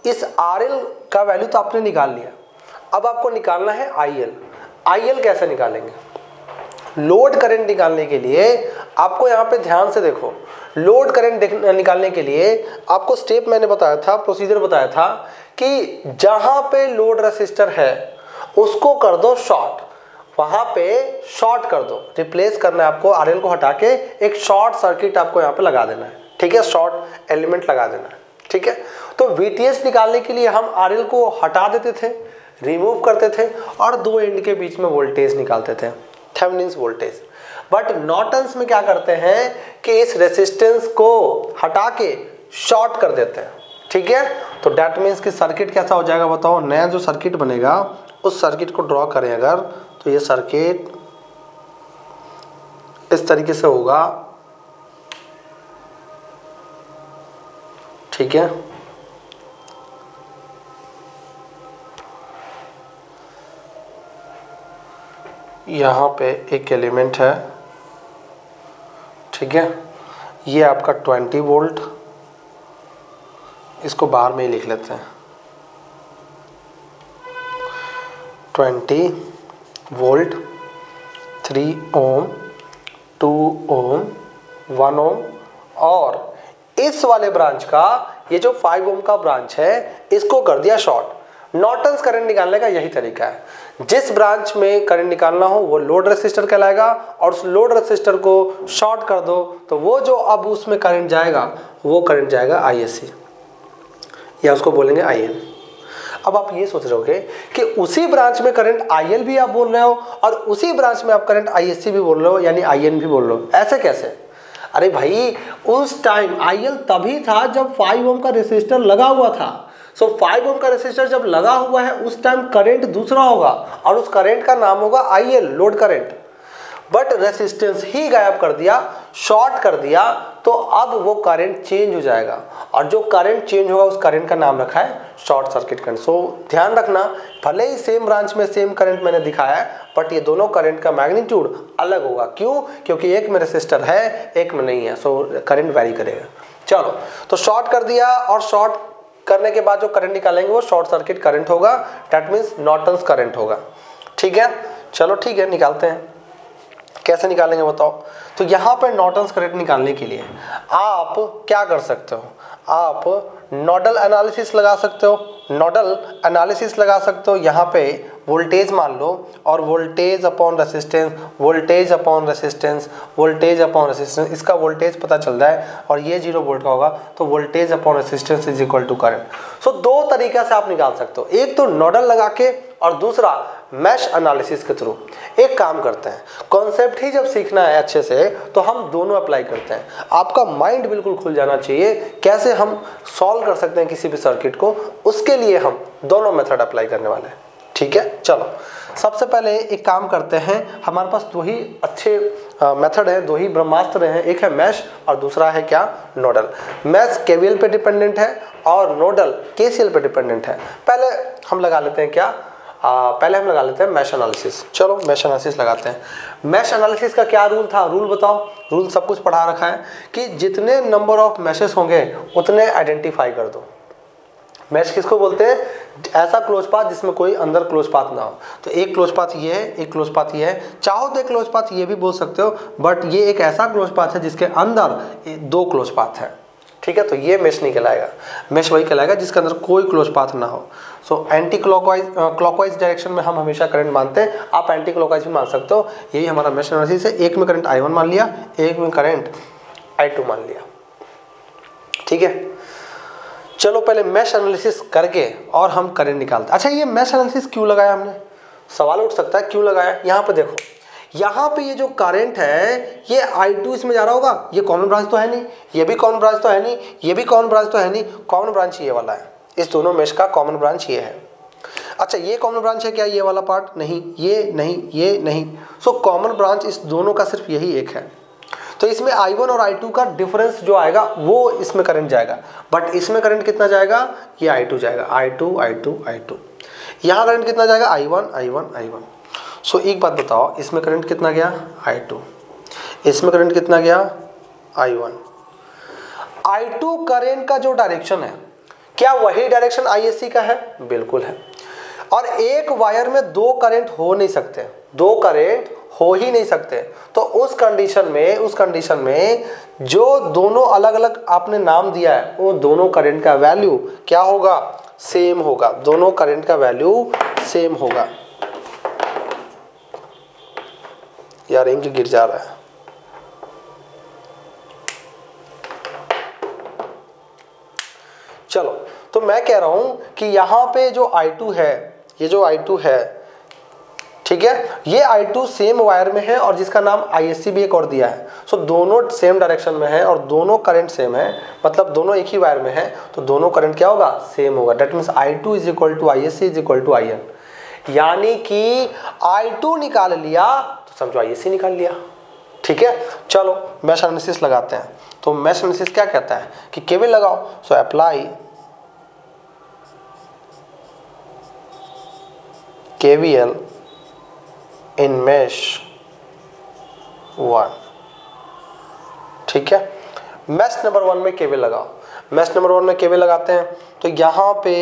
इस आरएल का वैल्यू तो आपने निकाल लिया, अब आपको निकालना है आईएल। आईएल कैसे निकालेंगे, लोड करंट निकालने के लिए आपको यहाँ पे ध्यान से देखो, लोड करंट निकालने के लिए आपको स्टेप मैंने बताया था, प्रोसीजर बताया था कि जहाँ पे लोड रेसिस्टर है उसको कर दो शॉर्ट, वहाँ पे शॉर्ट कर दो, रिप्लेस करना है आपको, आरएल को हटा के एक शॉर्ट सर्किट आपको यहाँ पे लगा देना है, ठीक है, शॉर्ट एलिमेंट लगा देना है, ठीक है। तो वीटीएस निकालने के लिए हम आरएल को हटा देते थे, रिमूव करते थे और दो एंड के बीच में वोल्टेज निकालते थे, थेवेनिन्स वोल्टेज। बट नॉर्टन्स में क्या करते हैं कि इस रेसिस्टेंस को हटा के शॉर्ट कर देते हैं, ठीक है, तो डेट मीन्स कि सर्किट कैसा हो जाएगा बताओ, नया जो सर्किट बनेगा उस सर्किट को ड्रॉ करें अगर, तो ये सर्किट इस तरीके से होगा, ठीक है। यहाँ पे एक एलिमेंट है, ठीक है, ये आपका 20 वोल्ट, इसको बाहर में ही लिख लेते हैं, 20 वोल्ट, 3 ओम, 2 ओम, 1 ओम, और इस वाले ब्रांच का ये जो 5 ओम का ब्रांच है इसको कर दिया शॉर्ट। नॉर्टन्स करंट निकालने का यही तरीका है, जिस ब्रांच में करंट निकालना हो वो लोड रेसिस्टर कहलाएगा, और उस लोड रेसिस्टर को शॉर्ट कर दो तो वो जो अब उसमें करंट जाएगा वो करंट जाएगा ISC, या उसको बोलेंगे IL। अब आप ये सोच रहे होगे कि उसी ब्रांच में करंट IL भी आप बोल रहे हो और उसी ब्रांच में आप करंट ISC भी बोल रहे हो, यानी IN भी बोल रहे हो, ऐसे कैसे? अरे भाई, उस टाइम IL तभी था जब 5 ओम का रेसिस्टर लगा हुआ था। सो 5 ओम का रेसिस्टर जब लगा हुआ है उस टाइम करंट दूसरा होगा और उस करंट का नाम होगा IL, load current. But resistance ही गायब कर दिया, शॉर्ट कर दिया, तो अब वो करंट चेंज हो जाएगा, और जो करंट चेंज होगा उस करंट का नाम रखा है शॉर्ट सर्किट करंट। सो ध्यान रखना, भले ही सेम ब्रांच में सेम करंट मैंने दिखाया है, बट ये दोनों करंट का मैग्नीट्यूड अलग होगा। क्यों? क्योंकि एक में रेसिस्टर है, एक में नहीं है, सो करंट वैरी करेगा। चलो, तो शॉर्ट कर दिया, और शॉर्ट करने के बाद जो करंट निकालेंगे वो शॉर्ट सर्किट करंट होगा, दैट मीन्स नॉर्टन्स करंट होगा। ठीक है, चलो ठीक है, निकालते हैं। कैसे निकालेंगे बताओ? तो यहाँ पर नॉर्टन्स करंट निकालने के लिए आप क्या कर सकते हो? आप नोडल एनालिसिस लगा सकते हो, नोडल एनालिसिस लगा सकते हो। यहाँ पे वोल्टेज मान लो, और voltage upon resistance, voltage upon resistance, voltage upon resistance, इसका वोल्टेज पता चल रहा है और ये 0 वोल्ट का होगा, तो voltage upon resistance is equal to current. So दो तरीके से आप निकाल सकते हो, एक तो नोडल लगा के और दूसरा मैश एनालिसिस के थ्रू। एक काम करते हैं, कॉन्सेप्ट ही जब सीखना है अच्छे से तो हम दोनों अप्लाई करते हैं। आपका माइंड बिल्कुल खुल जाना चाहिए, कैसे हम सॉल्व कर सकते हैं किसी भी सर्किट को, उसके लिए हम दोनों मेथड अप्लाई करने वाले हैं। ठीक है, चलो सबसे पहले एक काम करते हैं, हमारे पास दो ही अच्छे मेथड है, दो ही ब्रह्मास्त्र हैं, एक है मैश और दूसरा है क्या? नोडल। मैश केवीएल पे डिपेंडेंट है और नोडल केसीएल पे डिपेंडेंट है। पहले हम लगा लेते हैं क्या? पहले हम लगा लेते हैं मैश एनालिसिस। चलो मैश एनालिसिस लगाते हैं। मैश एनालिसिस का क्या रूल था? रूल बताओ। रूल सब कुछ पढ़ा रखा है कि जितने नंबर ऑफ मैशेस होंगे उतने आइडेंटिफाई कर दो। मैश किसको बोलते हैं? ऐसा क्लोज पाथ जिसमें कोई अंदर क्लोज पाथ ना हो। तो एक क्लोज पाथ ये है, एक क्लोज पाथ ये है, चाहो तो एक क्लोज पाथ ये भी बोल सकते हो, बट ये एक ऐसा क्लोज पाथ है जिसके अंदर दो क्लोज पाथ है। ठीक है, तो ये मैश नहीं कहलाएगा। मैश वही कहलाएगा जिसके अंदर कोई क्लोज पाथ ना हो। सो एंटी क्लॉकवाइज डायरेक्शन में हम हमेशा करंट मानते हैं, आप एंटी क्लॉकवाइज भी मान सकते हो। यही हमारा मैश एनालिसिस है। एक में करंट I1 मान लिया, एक में करंट I2 मान लिया। ठीक है, चलो पहले मैश एनालिसिस करके और हम करंट निकालते हैं। अच्छा, ये मैश एनालिसिस क्यों लगाया हमने? सवाल उठ सकता है क्यों लगाया। यहाँ पे देखो, यहाँ पे ये जो करंट है ये I2 इसमें जा रहा होगा, ये कॉमन ब्रांच तो है नहीं, ये भी कॉमन ब्रांच तो है नहीं, ये भी कॉमन ब्रांच तो है नहीं, कॉमन ब्रांच ये वाला है। इस दोनों मेश का कॉमन ब्रांच ये है। अच्छा, ये कॉमन ब्रांच है क्या? ये वाला पार्ट नहीं, ये नहीं, ये नहीं। सो कॉमन ब्रांच इस दोनों का सिर्फ यही एक है। तो इसमें I1 और I2 का डिफरेंस जो आएगा वो इसमें करंट जाएगा, बट इसमें करंट कितना जाएगा? ये I2 जाएगा, I2 I2 I2। यहाँ करंट कितना जाएगा? I1 I1 I1। सो एक बात बताओ, इसमें करंट कितना गया? I2। इसमें करंट कितना गया? I1। I2 करंट का जो डायरेक्शन है, क्या वही डायरेक्शन ISC का है? बिल्कुल है। और एक वायर में दो करंट हो नहीं सकते, दो करंट हो ही नहीं सकते। तो उस कंडीशन में जो दोनों अलग अलग आपने नाम दिया है वो दोनों करंट का वैल्यू क्या होगा? सेम होगा। दोनों करंट का वैल्यू सेम होगा। यार इंक गिर जा रहा है। चलो, तो मैं कह रहा हूं कि यहां पे जो I2 है, ये जो I2 है, ठीक ठीक है। ये I2 सेम वायर में है और जिसका नाम ISC भी एक और दिया है। सो दोनों सेम डायरेक्शन में है और दोनों करंट सेम है, मतलब दोनों एक ही वायर में है, तो दोनों करंट क्या होगा, सेम होगा। That means I2 is equal to ISC is equal to IN, यानी कि I2 निकाल लिया तो समझो ISC निकाल लिया। ठीक है, चलो मैश एनालिसिस लगाते हैं। तो मैश एनालिसिस क्या कहता है कि केवीएल लगाओ। सो अप्लाई केवीएल इन मैश 1। ठीक है, मैश नंबर 1 में केवीएल लगाओ। मैश नंबर 1 में केवीएल लगाते हैं तो यहाँ पे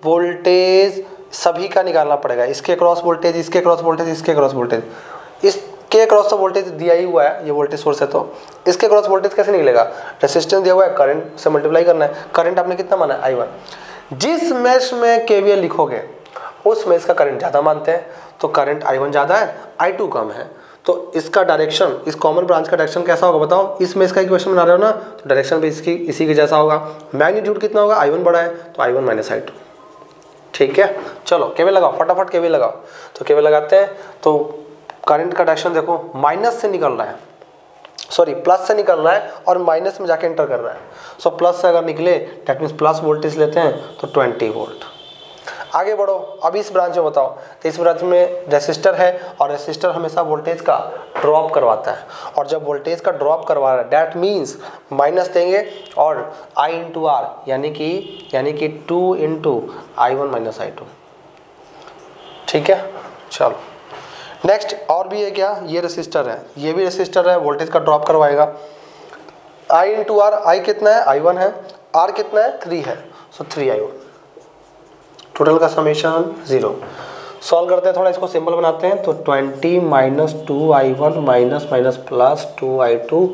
वोल्टेज सभी का निकालना पड़ेगा। इसके क्रॉस वोल्टेज, इसके क्रॉस वोल्टेज, इसके क्रॉस वोल्टेज, इसके क्रॉस तो वोल्टेज दिया ही हुआ है, ये वोल्टेज सोर्स है, तो इसके क्रॉस वोल्टेज कैसे निकलेगा, रेसिस्टेंस दिया हुआ है, करंट से मल्टीप्लाई करना है। करंट आपने कितना माना है, I1। जिस मैश में केवीएल लिखोगे उस मैश का करंट ज़्यादा मानते हैं, तो करंट I1 ज़्यादा है, I2 कम है, तो इसका डायरेक्शन, इस कॉमन ब्रांच का डायरेक्शन कैसा होगा बताओ। इस मैश का इक्वेशन बना रहे हो ना, तो डायरेक्शन भी इसकी इसी के जैसा होगा। मैग्नीट्यूड कितना होगा, I1 बड़ा है तो I1 माइनस I2। ठीक है, चलो केवीएल लगाओ, फटाफट केवीएल लगाओ। तो केवीएल लगाते हैं तो करंट का डायरेक्शन देखो, माइनस से निकल रहा है, सॉरी प्लस से निकल रहा है और माइनस में जाके एंटर कर रहा है। सो प्लस से अगर निकले दैट मीन्स प्लस वोल्टेज लेते हैं तो 20 वोल्ट। आगे बढ़ो, अब इस ब्रांच में बताओ, तो इस ब्रांच में रेसिस्टर है और रेसिस्टर हमेशा वोल्टेज का ड्रॉप करवाता है, और जब वोल्टेज का ड्रॉप करवा रहा है दैट मीन्स माइनस देंगे और I इंटू आर, यानी कि 2 इंटू I1 माइनस I2। ठीक है, चलो नेक्स्ट और भी है क्या, ये रेसिस्टर है, ये भी रेसिस्टर है, वोल्टेज का ड्रॉप करवाएगा। I इंटू आर, I कितना है, I1 है, R कितना है, 3 है, सो 3I1। टोटल का समेशन 0। सॉल्व करते हैं, थोड़ा इसको सिंपल बनाते हैं, तो 20 minus 2I1 minus minus plus 2I2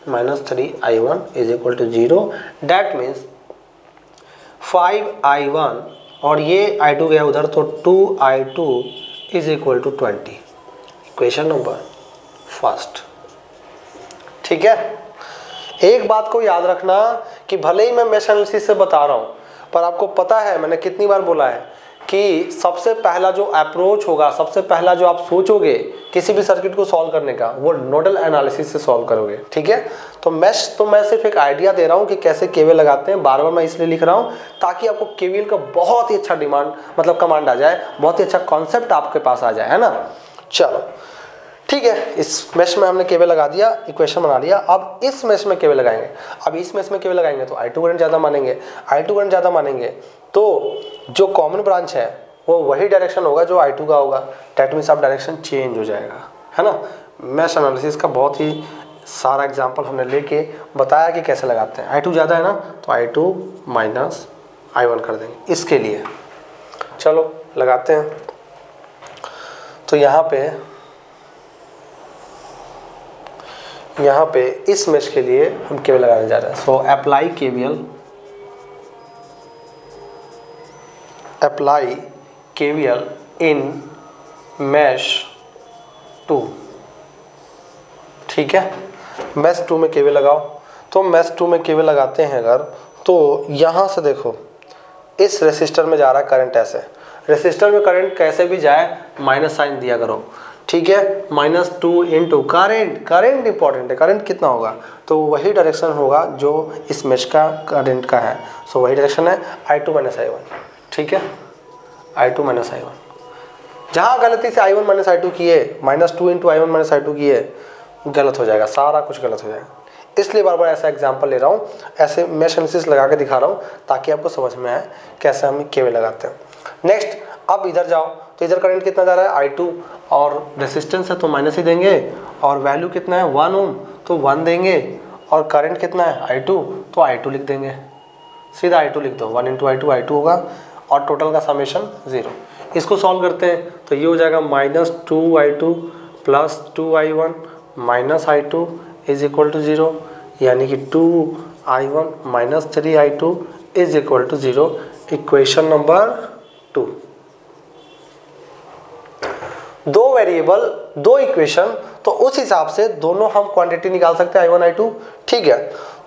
minus 3I1 is equal to 0। That means 5I1 और ये I2 गया उधर, तो 2I2 is equal to 20। Equation number first. ठीक है, एक बात को याद रखना कि भले ही मैं मैश एनालिसिस से बता रहा हूँ, पर आपको पता है मैंने कितनी बार बोला है कि सबसे पहला जो अप्रोच होगा, सबसे पहला जो आप सोचोगे किसी भी सर्किट को सॉल्व करने का, वो नोडल एनालिसिस से सॉल्व करोगे। ठीक है, तो मैं सिर्फ एक आइडिया दे रहा हूँ कि कैसे केवीएल लगाते हैं। बार बार मैं इसलिए लिख रहा हूँ ताकि आपको केवीएल का बहुत ही अच्छा कमांड आ जाए, बहुत ही अच्छा कॉन्सेप्ट आपके पास आ जाए, है ना। चलो ठीक है, इस मैश में हमने केवीएल लगा दिया, इक्वेशन बना लिया। अब इस मैश में केवीएल लगाएंगे। अब इस मैश में केवीएल लगाएंगे तो I2 करंट ज़्यादा मानेंगे, I2 करंट ज़्यादा मानेंगे तो जो कॉमन ब्रांच है वो वही डायरेक्शन होगा जो I2 का होगा। दैट मीन्स अब डायरेक्शन चेंज हो जाएगा, है ना। मैश एनालिसिस का बहुत ही सारा एग्जाम्पल हमने लेके बताया कि कैसे लगाते हैं। I2 ज़्यादा है ना, तो I2 माइनस I1 कर देंगे इसके लिए। चलो लगाते हैं, तो यहाँ पे इस मैश के लिए हम केवीएल लगाने जा रहे हैं। सो अप्लाई केवीएल इन मैश 2। ठीक है, मैश 2 में केवीएल लगाओ। तो मैश 2 में केवीएल लगाते हैं अगर, तो यहाँ से देखो इस रेसिस्टर में जा रहा है करंट, ऐसे रेसिस्टर में करंट कैसे भी जाए माइनस साइन दिया करो। ठीक है, -2 इंटू करंट इंपॉर्टेंट है, करंट कितना होगा, तो वही डायरेक्शन होगा जो इस मैश का करंट का है। सो वही डायरेक्शन है I2 माइनस I1। ठीक है, I2 माइनस I1। जहाँ गलती से I1 माइनस I2 किए, -2 इंटू I1 माइनस I2 किए, गलत हो जाएगा, सारा कुछ गलत हो जाएगा। इसलिए बार बार ऐसा एग्जाम्पल ले रहा हूँ, ऐसे मैश एनालिसिस लगा के दिखा रहा हूँ ताकि आपको समझ में आए कैसे हम केवीएल लगाते हैं। नेक्स्ट, अब इधर जाओ, तो इधर करंट कितना जा रहा है I2 और रेसिस्टेंस है तो माइनस ही देंगे, और वैल्यू कितना है 1 ओम तो 1 देंगे, और करंट कितना है I2 तो I2 लिख देंगे, सीधा I2 लिख दो, 1 इंटू I2 होगा, और टोटल का समेशन 0। इसको सॉल्व करते हैं तो ये हो जाएगा -2I2 plus 2I1 minus I2 is equal to 0, यानी कि 2I1 minus 3I2 is equal to 0। Equation number 2। दो वेरिएबल, दो इक्वेशन, तो उस हिसाब से दोनों हम क्वांटिटी निकाल सकते हैं I1 I2, ठीक है।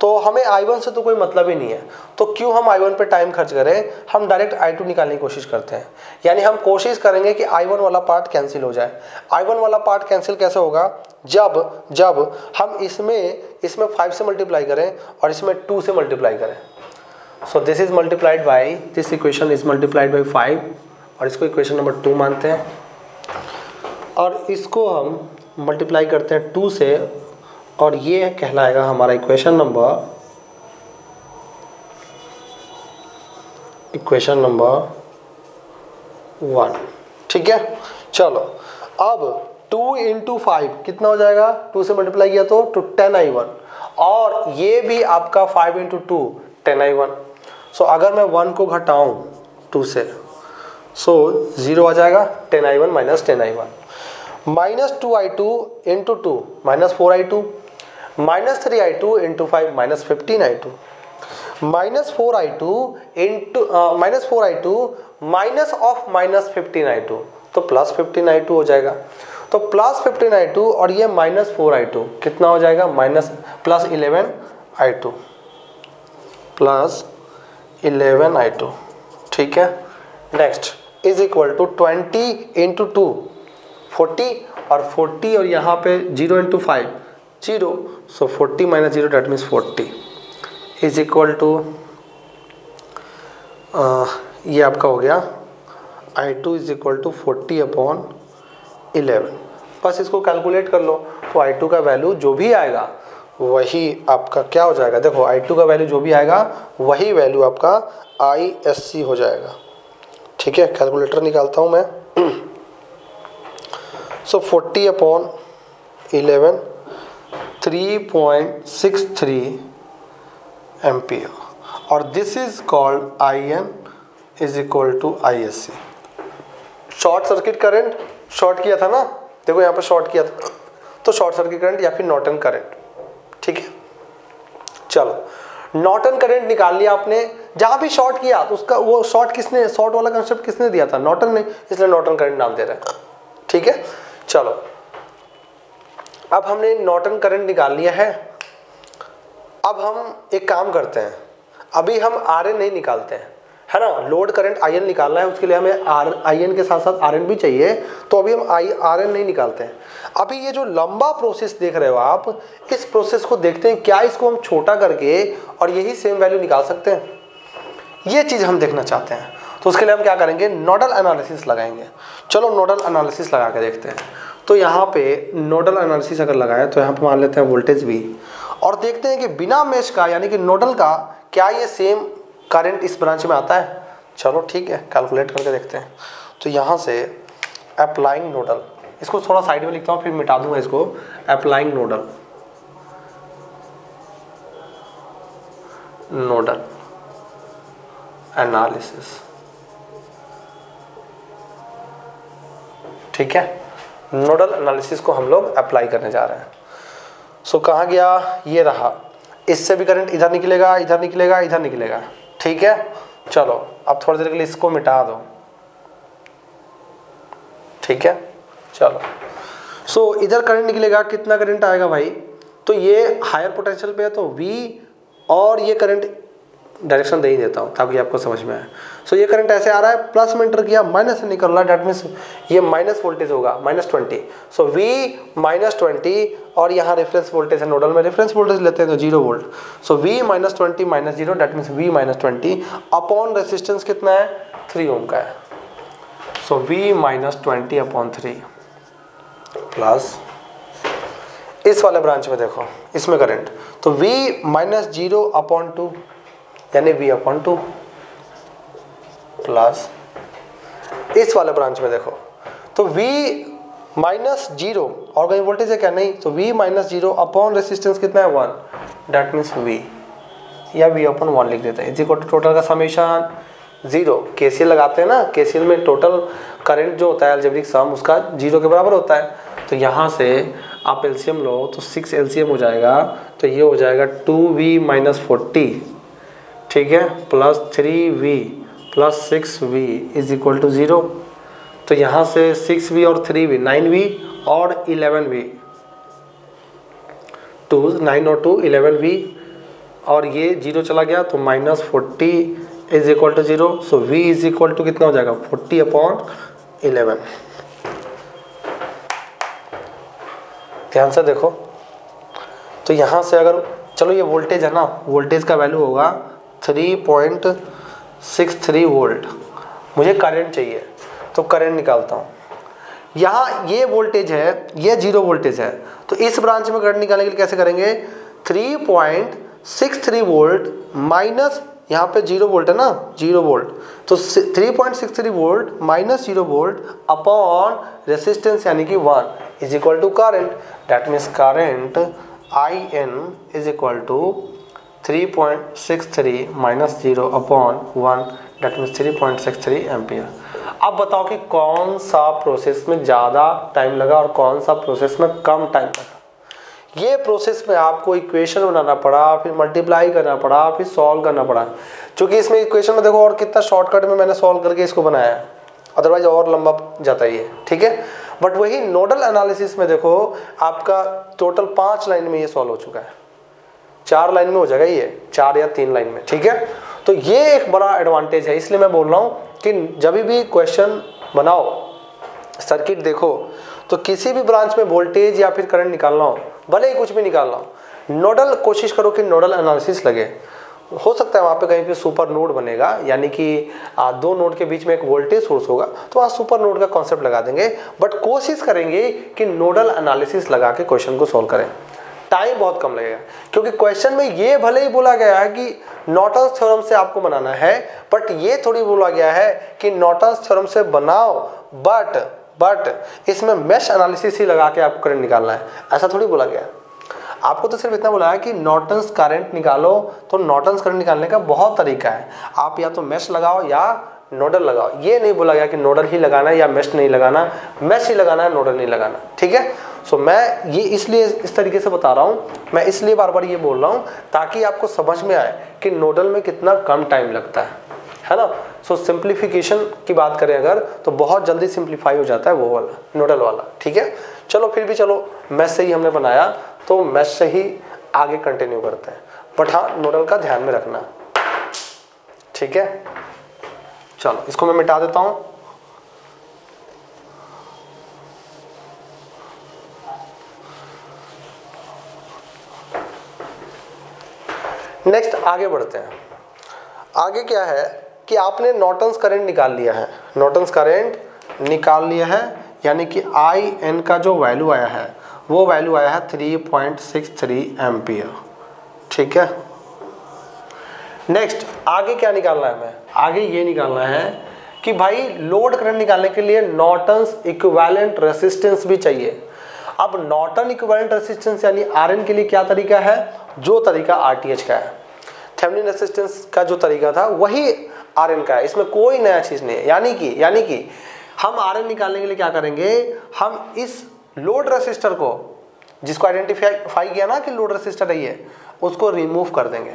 तो हमें I1 से तो कोई मतलब ही नहीं है, तो क्यों हम I1 पे टाइम खर्च करें, हम डायरेक्ट I2 निकालने की कोशिश करते हैं। यानी हम कोशिश करेंगे कि I1 वाला पार्ट कैंसिल हो जाए। I1 वाला पार्ट कैंसिल कैसे होगा, जब हम इसमें 5 से मल्टीप्लाई करें और इसमें 2 से मल्टीप्लाई करें। सो this is multiplied by, this equation is multiplied by 5 और इसको इक्वेशन नंबर 2 मानते हैं और इसको हम मल्टीप्लाई करते हैं 2 से और ये कहलाएगा हमारा इक्वेशन नंबर 1, ठीक है। चलो अब 2 इंटू 5 कितना हो जाएगा, 2 से मल्टीप्लाई किया तो 10I1 और ये भी आपका 5 इंटू 2 10I1। सो अगर मैं 1 को घटाऊं 2 से, सो 0 आ जाएगा, 10I1 minus 10I1 minus 2I2 into 2 minus 4I2 minus 3I2 into 5 minus 15I2 minus 4I2 minus of minus 15I2 तो प्लस 15I2 हो जाएगा। तो प्लस 15I2 और ये माइनस 4I2 कितना हो जाएगा, minus plus 11I2 plus 11I2, ठीक है। Next is equal to 20 into 2 40 और 40 और यहाँ पे 0 into 5 0, so 40 minus 0 that means 40 is equal to ये आपका हो गया I2 is equal to 40 upon 11। बस इसको कैलकुलेट कर लो तो I2 का वैल्यू जो भी आएगा वही आपका क्या हो जाएगा, देखो I2 का वैल्यू जो भी आएगा वही वैल्यू आपका ISC हो जाएगा, ठीक है। कैलकुलेटर निकालता हूँ मैं। सो 40 अपॉन 11 3.63 एम्पियर और this is called IN is equal to ISC। Short circuit current short किया था ना, देखो यहाँ पे शॉर्ट किया था तो शॉर्ट सर्किट करंट या फिर नॉर्टन करंट, ठीक है। चलो नॉर्टन करंट निकाल लिया आपने, जहां भी शॉर्ट किया तो उसका वो शॉर्ट वाला कंसेप्ट किसने दिया था, नॉर्टन ने, इसलिए नॉर्टन करंट नाम दे रहे हैं, ठीक है। चलो अब हमने नॉर्टन करंट निकाल लिया है। अब हम एक काम करते हैं, अभी हम RN नहीं निकालते हैं, है ना। लोड करंट IN निकालना है, उसके लिए हमें IN के साथ साथ RN भी चाहिए, तो अभी हम RN नहीं निकालते हैं। अभी ये जो लंबा प्रोसेस देख रहे हो आप, इस प्रोसेस को देखते हैं, क्या इसको हम छोटा करके और यही सेम वैल्यू निकाल सकते हैं, ये चीज़ हम देखना चाहते हैं। तो उसके लिए हम क्या करेंगे, नोडल एनालिसिस लगाएंगे। चलो नोडल एनालिसिस लगा के देखते हैं। तो यहाँ पे नोडल एनालिसिस अगर लगाए तो यहाँ पे मान लेते हैं वोल्टेज V और देखते हैं कि बिना मेश का यानी कि नोडल का क्या ये सेम करंट इस ब्रांच में आता है। चलो ठीक है, कैलकुलेट करके देखते हैं। तो यहाँ से अप्लाइंग नोडल, इसको थोड़ा साइड में लिखता हूँ फिर मिटा दूंगा इसको। अप्लाइंग नोडल एनालिसिस, ठीक है। नोडल एनालिसिस को हम लोग अप्लाई करने जा रहे हैं। सो कहाँ गया, ये रहा। इससे भी करंट इधर निकलेगा, इधर निकलेगा, इधर निकलेगा, ठीक है। चलो अब थोड़ी देर के लिए इसको मिटा दो, ठीक है। चलो सो इधर करंट निकलेगा, कितना करंट आएगा भाई, तो ये हायर पोटेंशियल पे है तो V और ये करंट डायरेक्शन दे ही देता हूँ ताकि आपको समझ में आए। सो ये करंट ऐसे आ रहा है, प्लस में एंटर किया, माइनस से निकल रहा है, डेट मीन्स ये माइनस वोल्टेज होगा, -20। सो V -20 और यहाँ रेफरेंस वोल्टेज है, नोडल में रेफरेंस वोल्टेज लेते हैं तो 0 volt. So V -20 -0 that means V -20 upon resistance कितना है, 3 ओम का है। सो V -20 अपॉन 3 प्लस इस वाले ब्रांच में देखो, इसमें करंट तो V -0 अपॉन 2 यानी V अपॉन 2 प्लस इस वाले ब्रांच में देखो तो V -0 और कहीं वोल्टेज है क्या, नहीं, तो V -0 अपॉन रेसिस्टेंस कितना है 1, डेट मीन्स V या V अपॉन 1 लिख देते हैं। इज इक्वल टू टोटल का समेशन 0। KCL लगाते हैं ना, KCL में टोटल करंट जो होता है अलजेब्रिक सम उसका 0 के बराबर होता है। तो यहाँ से आप एलसीएम लो तो 6 एलसीएम हो जाएगा, तो ये हो जाएगा 2V -40, ठीक है, plus 3V plus 6V is equal to 0। तो यहाँ से 6V और 3V 9V और 11V 2 9 और 2 11 v, और ये 0 चला गया तो -40 is equal to 0। So v is equal to कितना हो जाएगा 40/11। ध्यान से देखो, तो यहाँ से अगर चलो ये वोल्टेज है ना, वोल्टेज का वैल्यू होगा 3.63 वोल्ट। मुझे करंट चाहिए तो करंट निकालता हूँ। यहाँ ये वोल्टेज है, ये 0 वोल्टेज है, तो इस ब्रांच में करंट निकालने के लिए कैसे करेंगे, 3.63 वोल्ट माइनस यहाँ पे 0 वोल्ट है ना, 0 वोल्ट, तो 3.63 volt minus 0 volt upon resistance यानी कि 1 is equal to current. That means current IN is equal to 3.63 minus 0 upon 1, that means 3.63 ampere. अब बताओ कि कौन सा प्रोसेस में ज़्यादा टाइम लगा और कौन सा प्रोसेस में कम टाइम लगा। ये प्रोसेस में आपको इक्वेशन बनाना पड़ा, फिर मल्टीप्लाई करना पड़ा, फिर सॉल्व करना पड़ा, क्योंकि इसमें इक्वेशन में देखो और कितना शॉर्टकट में मैंने सॉल्व करके इसको बनाया है, अदरवाइज और लंबा जाता है ये, ठीक है। बट वही नोडल एनालिसिस में देखो आपका टोटल 5 लाइन में ये सॉल्व हो चुका है, 4 लाइन में हो जाएगा ये, 4 या 3 लाइन में, ठीक है। तो ये एक बड़ा एडवांटेज है, इसलिए मैं बोल रहा हूँ कि जब भी क्वेश्चन बनाओ, सर्किट देखो, तो किसी भी ब्रांच में वोल्टेज या फिर करंट निकालना हो, भले ही कुछ भी निकालना हो, नोडल कोशिश करो कि नोडल एनालिसिस लगे। हो सकता है वहाँ पे कहीं पे सुपर नोड बनेगा, यानी कि 2 नोड के बीच में एक वोल्टेज सोर्स होगा, तो वहाँ सुपर नोड का कॉन्सेप्ट लगा देंगे, बट कोशिश करेंगे कि नोडल एनालिसिस लगा के क्वेश्चन को सोल्व करें। टाइम बहुत कम लगेगा, क्योंकि क्वेश्चन में ये भले ही बोला गया है कि नॉर्टन्स थ्योरम से आपको बनाना है, बट ये थोड़ी बोला गया है कि नॉर्टन्स थ्योरम से बनाओ, बट इसमें मेश एनालिसिस ही लगा के आपको करंट निकालना है, ऐसा थोड़ी बोला गया है। आपको तो सिर्फ इतना बोला है कि नॉर्टन्स करंट निकालो, तो नॉर्टन्स करंट निकालने का बहुत तरीका है, आप या तो मेश लगाओ या नोडल लगाओ। ये नहीं बोला गया कि नोडल ही लगाना है या मेश नहीं लगाना, मेश ही लगाना है, नोडल नहीं लगाना, ठीक है। सो मैं ये इसलिए इस तरीके से बता रहा हूँ, मैं इसलिए बार बार ये बोल रहा हूँ ताकि आपको समझ में आए कि नोडल में कितना कम टाइम लगता है ना। सो सिंप्लीफिकेशन की बात करें अगर, तो बहुत जल्दी सिंप्लीफाई हो जाता है वो वाला, नोडल वाला, ठीक है। चलो फिर भी चलो, मैश से ही हमने बनाया तो मैश से ही आगे कंटिन्यू करते हैं, बट हाँ नोडल का ध्यान में रखना, ठीक है। चलो इसको मैं मिटा देता हूँ। नेक्स्ट आगे बढ़ते हैं। आगे क्या है कि आपने नॉर्टन्स करंट निकाल लिया है, नॉर्टन्स करंट निकाल लिया है, यानी कि IN का जो वैल्यू आया है वो वैल्यू आया है 3.63 एम्पियर, ठीक है। नेक्स्ट आगे क्या निकालना है हमें, आगे ये निकालना है कि भाई लोड करंट निकालने के लिए नॉर्टन्स इक्विवेलेंट रेसिस्टेंस भी चाहिए। अब नॉर्टन इक्विवेलेंट रेसिस्टेंस यानी RN के लिए क्या तरीका है, जो तरीका RTH का है। थेवेनिन रेसिस्टेंस का जो तरीका था वही RN का है, इसमें कोई नया चीज़ नहीं है। यानी कि हम RN निकालने के लिए क्या करेंगे, हम इस लोड रेसिस्टर को, जिसको आइडेंटिफाई किया ना कि लोड रेसिस्टर है ये, उसको रिमूव कर देंगे।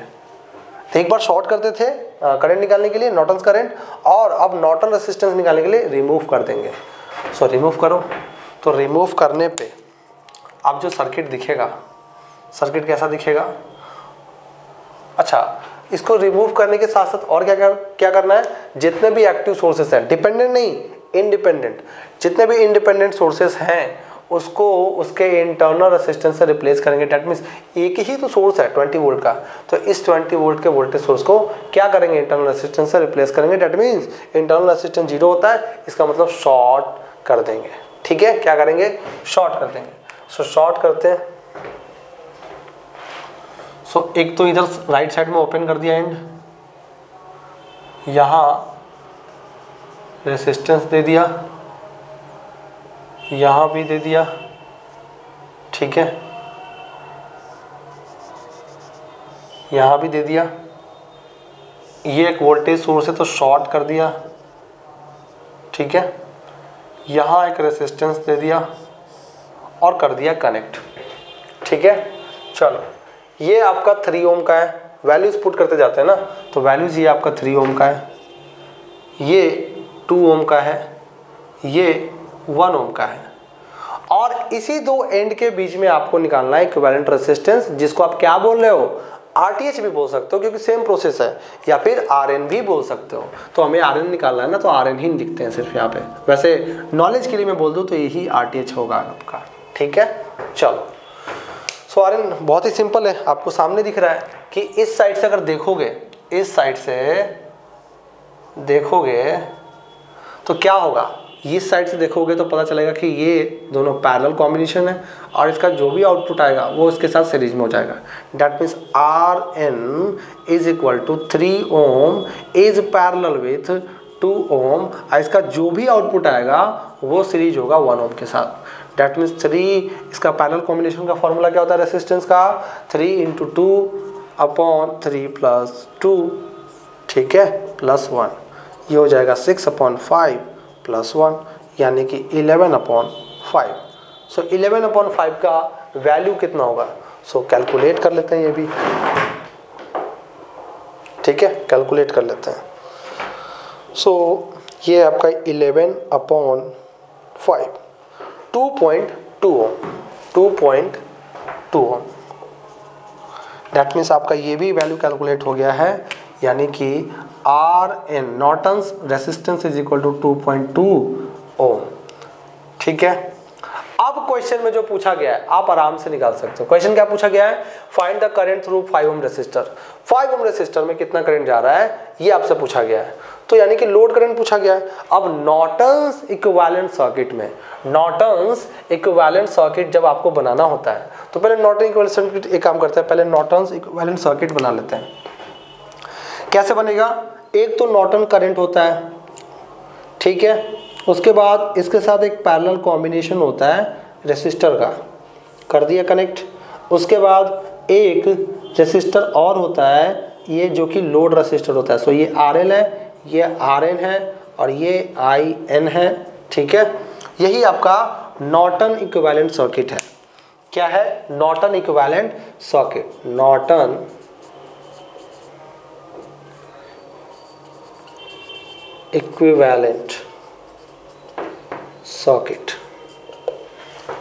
तो एक बार शॉर्ट करते थे करंट निकालने के लिए, नॉर्टन्स करंट, और अब नॉर्टन रेसिस्टेंस निकालने के लिए रिमूव कर देंगे। सो रिमूव करो, तो रिमूव करने पे अब जो सर्किट दिखेगा, सर्किट कैसा दिखेगा। अच्छा, इसको रिमूव करने के साथ साथ और क्या करना है, जितने भी एक्टिव सोर्सेस हैं, डिपेंडेंट नहीं इंडिपेंडेंट, जितने भी इंडिपेंडेंट सोर्सेस हैं उसको उसके इंटरनल रेसिस्टेंस से रिप्लेस करेंगे। डेट मीन्स एक ही तो सोर्स है 20 वोल्ट का, तो इस 20 वोल्ट के वोल्टेज सोर्स को क्या करेंगे, इंटरनल रेसिस्टेंस से रिप्लेस करेंगे। डेट मीन्स इंटरनल रेसिस्टेंस 0 होता है, इसका मतलब शॉर्ट कर देंगे, ठीक है। क्या करेंगे, शॉर्ट कर देंगे। सो शॉर्ट करते हैं। सो एक तो इधर राइट साइड में ओपन कर दिया एंड, यहाँ रेसिस्टेंस दे दिया, यहाँ भी दे दिया, ठीक है, यहाँ भी दे दिया। ये एक वोल्टेज सोर्स है तो शॉर्ट कर दिया, ठीक है। यहाँ एक रेसिस्टेंस दे दिया और कर दिया कनेक्ट, ठीक है। चलो ये आपका 3 ओम का है, वैल्यूज पुट करते जाते हैं ना, तो वैल्यूज ये आपका 3 ओम का है, ये 2 ओम का है, ये 1 ओम का है। और इसी दो एंड के बीच में आपको निकालना है इक्विवेलेंट रेजिस्टेंस, जिसको आप क्या बोल रहे हो, RTH भी बोल सकते हो क्योंकि सेम प्रोसेस है, या फिर RN भी बोल सकते हो। तो हमें RN निकालना है ना, तो RN ही लिखते हैं सिर्फ यहाँ पे। वैसे नॉलेज के लिए मैं बोल दूँ तो यही RTH होगा आपका, ठीक है। चलो, सो RN बहुत ही सिंपल है, आपको सामने दिख रहा है कि इस साइड से अगर देखोगे, इस साइड से देखोगे तो क्या होगा, इस साइड से देखोगे तो पता चलेगा कि ये दोनों पैरेलल कॉम्बिनेशन है और इसका जो भी आउटपुट आएगा वो इसके साथ सीरीज में हो जाएगा। That means RN is equal to 3 ohm is parallel with 2 ohm, इसका जो भी आउटपुट आएगा वो सीरीज होगा 1 ओम के साथ। दैट मीन्स 3, इसका पैरेलल कॉम्बिनेशन का फॉर्मूला क्या होता है रेसिस्टेंस का, 3 × 2/3 + 2, ठीक है, +1, ये हो जाएगा 6/5 + 1, यानी कि 11/5। सो 11/5 का वैल्यू कितना होगा, सो कैलकुलेट कर लेते हैं ये भी, ठीक है, कैलकुलेट कर लेते हैं। सो ये आपका 11/5 2.2 ओम, 2.2 ओम। दैट मीन्स आपका ये भी वैल्यू कैलकुलेट हो गया है, यानी कि RN Norton's resistance is equal to 2.2 ohm, ठीक है। अब क्वेश्चन में जो पूछा गया है आप आराम से निकाल सकते हो। क्वेश्चन क्या पूछा गया है, find the current through 5 ohm resistor. 5 ohm resistor में कितना करंट जा रहा है ये आपसे पूछा गया है, तो यानी कि लोड करंट पूछा गया है। अब नॉर्टन्स इक्विवेलेंट सर्किट में, नॉर्टन्स इक्विवेलेंट सर्किट जब आपको बनाना होता है तो पहले नॉर्टन इक्विवेलेंट सर्किट एक काम करते हैं, पहले नॉर्टन्स इक्विवेलेंट सर्किट बना लेते हैं। कैसे बनेगा, एक तो नॉर्टन करंट होता है, ठीक है, उसके बाद इसके साथ एक पैरेलल कॉम्बिनेशन होता है रेसिस्टर का, कर दिया कनेक्ट। उसके बाद एक रेसिस्टर और होता है, ये जो कि लोड रेसिस्टर होता है। सो ये RL है, ये RN है और ये IN है, ठीक है। यही आपका नॉर्टन इक्विवेलेंट सर्किट है। क्या है, Norton equivalent circuit, Norton equivalent circuit,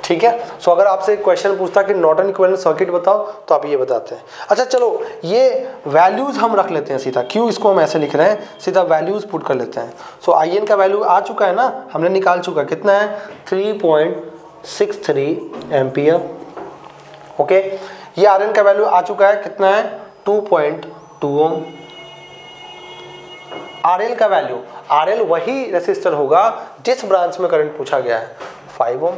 ठीक है। सो अगर आपसे एक क्वेश्चन पूछता कि नॉर्टन इक्विवेलेंट सर्किट बताओ तो आप ये बताते हैं। अच्छा चलो, ये वैल्यूज हम रख लेते हैं सीधा, क्यों इसको हम ऐसे लिख रहे हैं, सीधा वैल्यूज पुट कर लेते हैं। सो IN का वैल्यू आ चुका है ना, हमने निकाल चुका, कितना है, 3.63 एम्पियर, ओके। ये RN का वैल्यू आ चुका है, कितना है, 2.2 ओम। RL का वैल्यू, RL वही रेसिस्टर होगा जिस ब्रांच में करंट पूछा गया है, 5 ओम,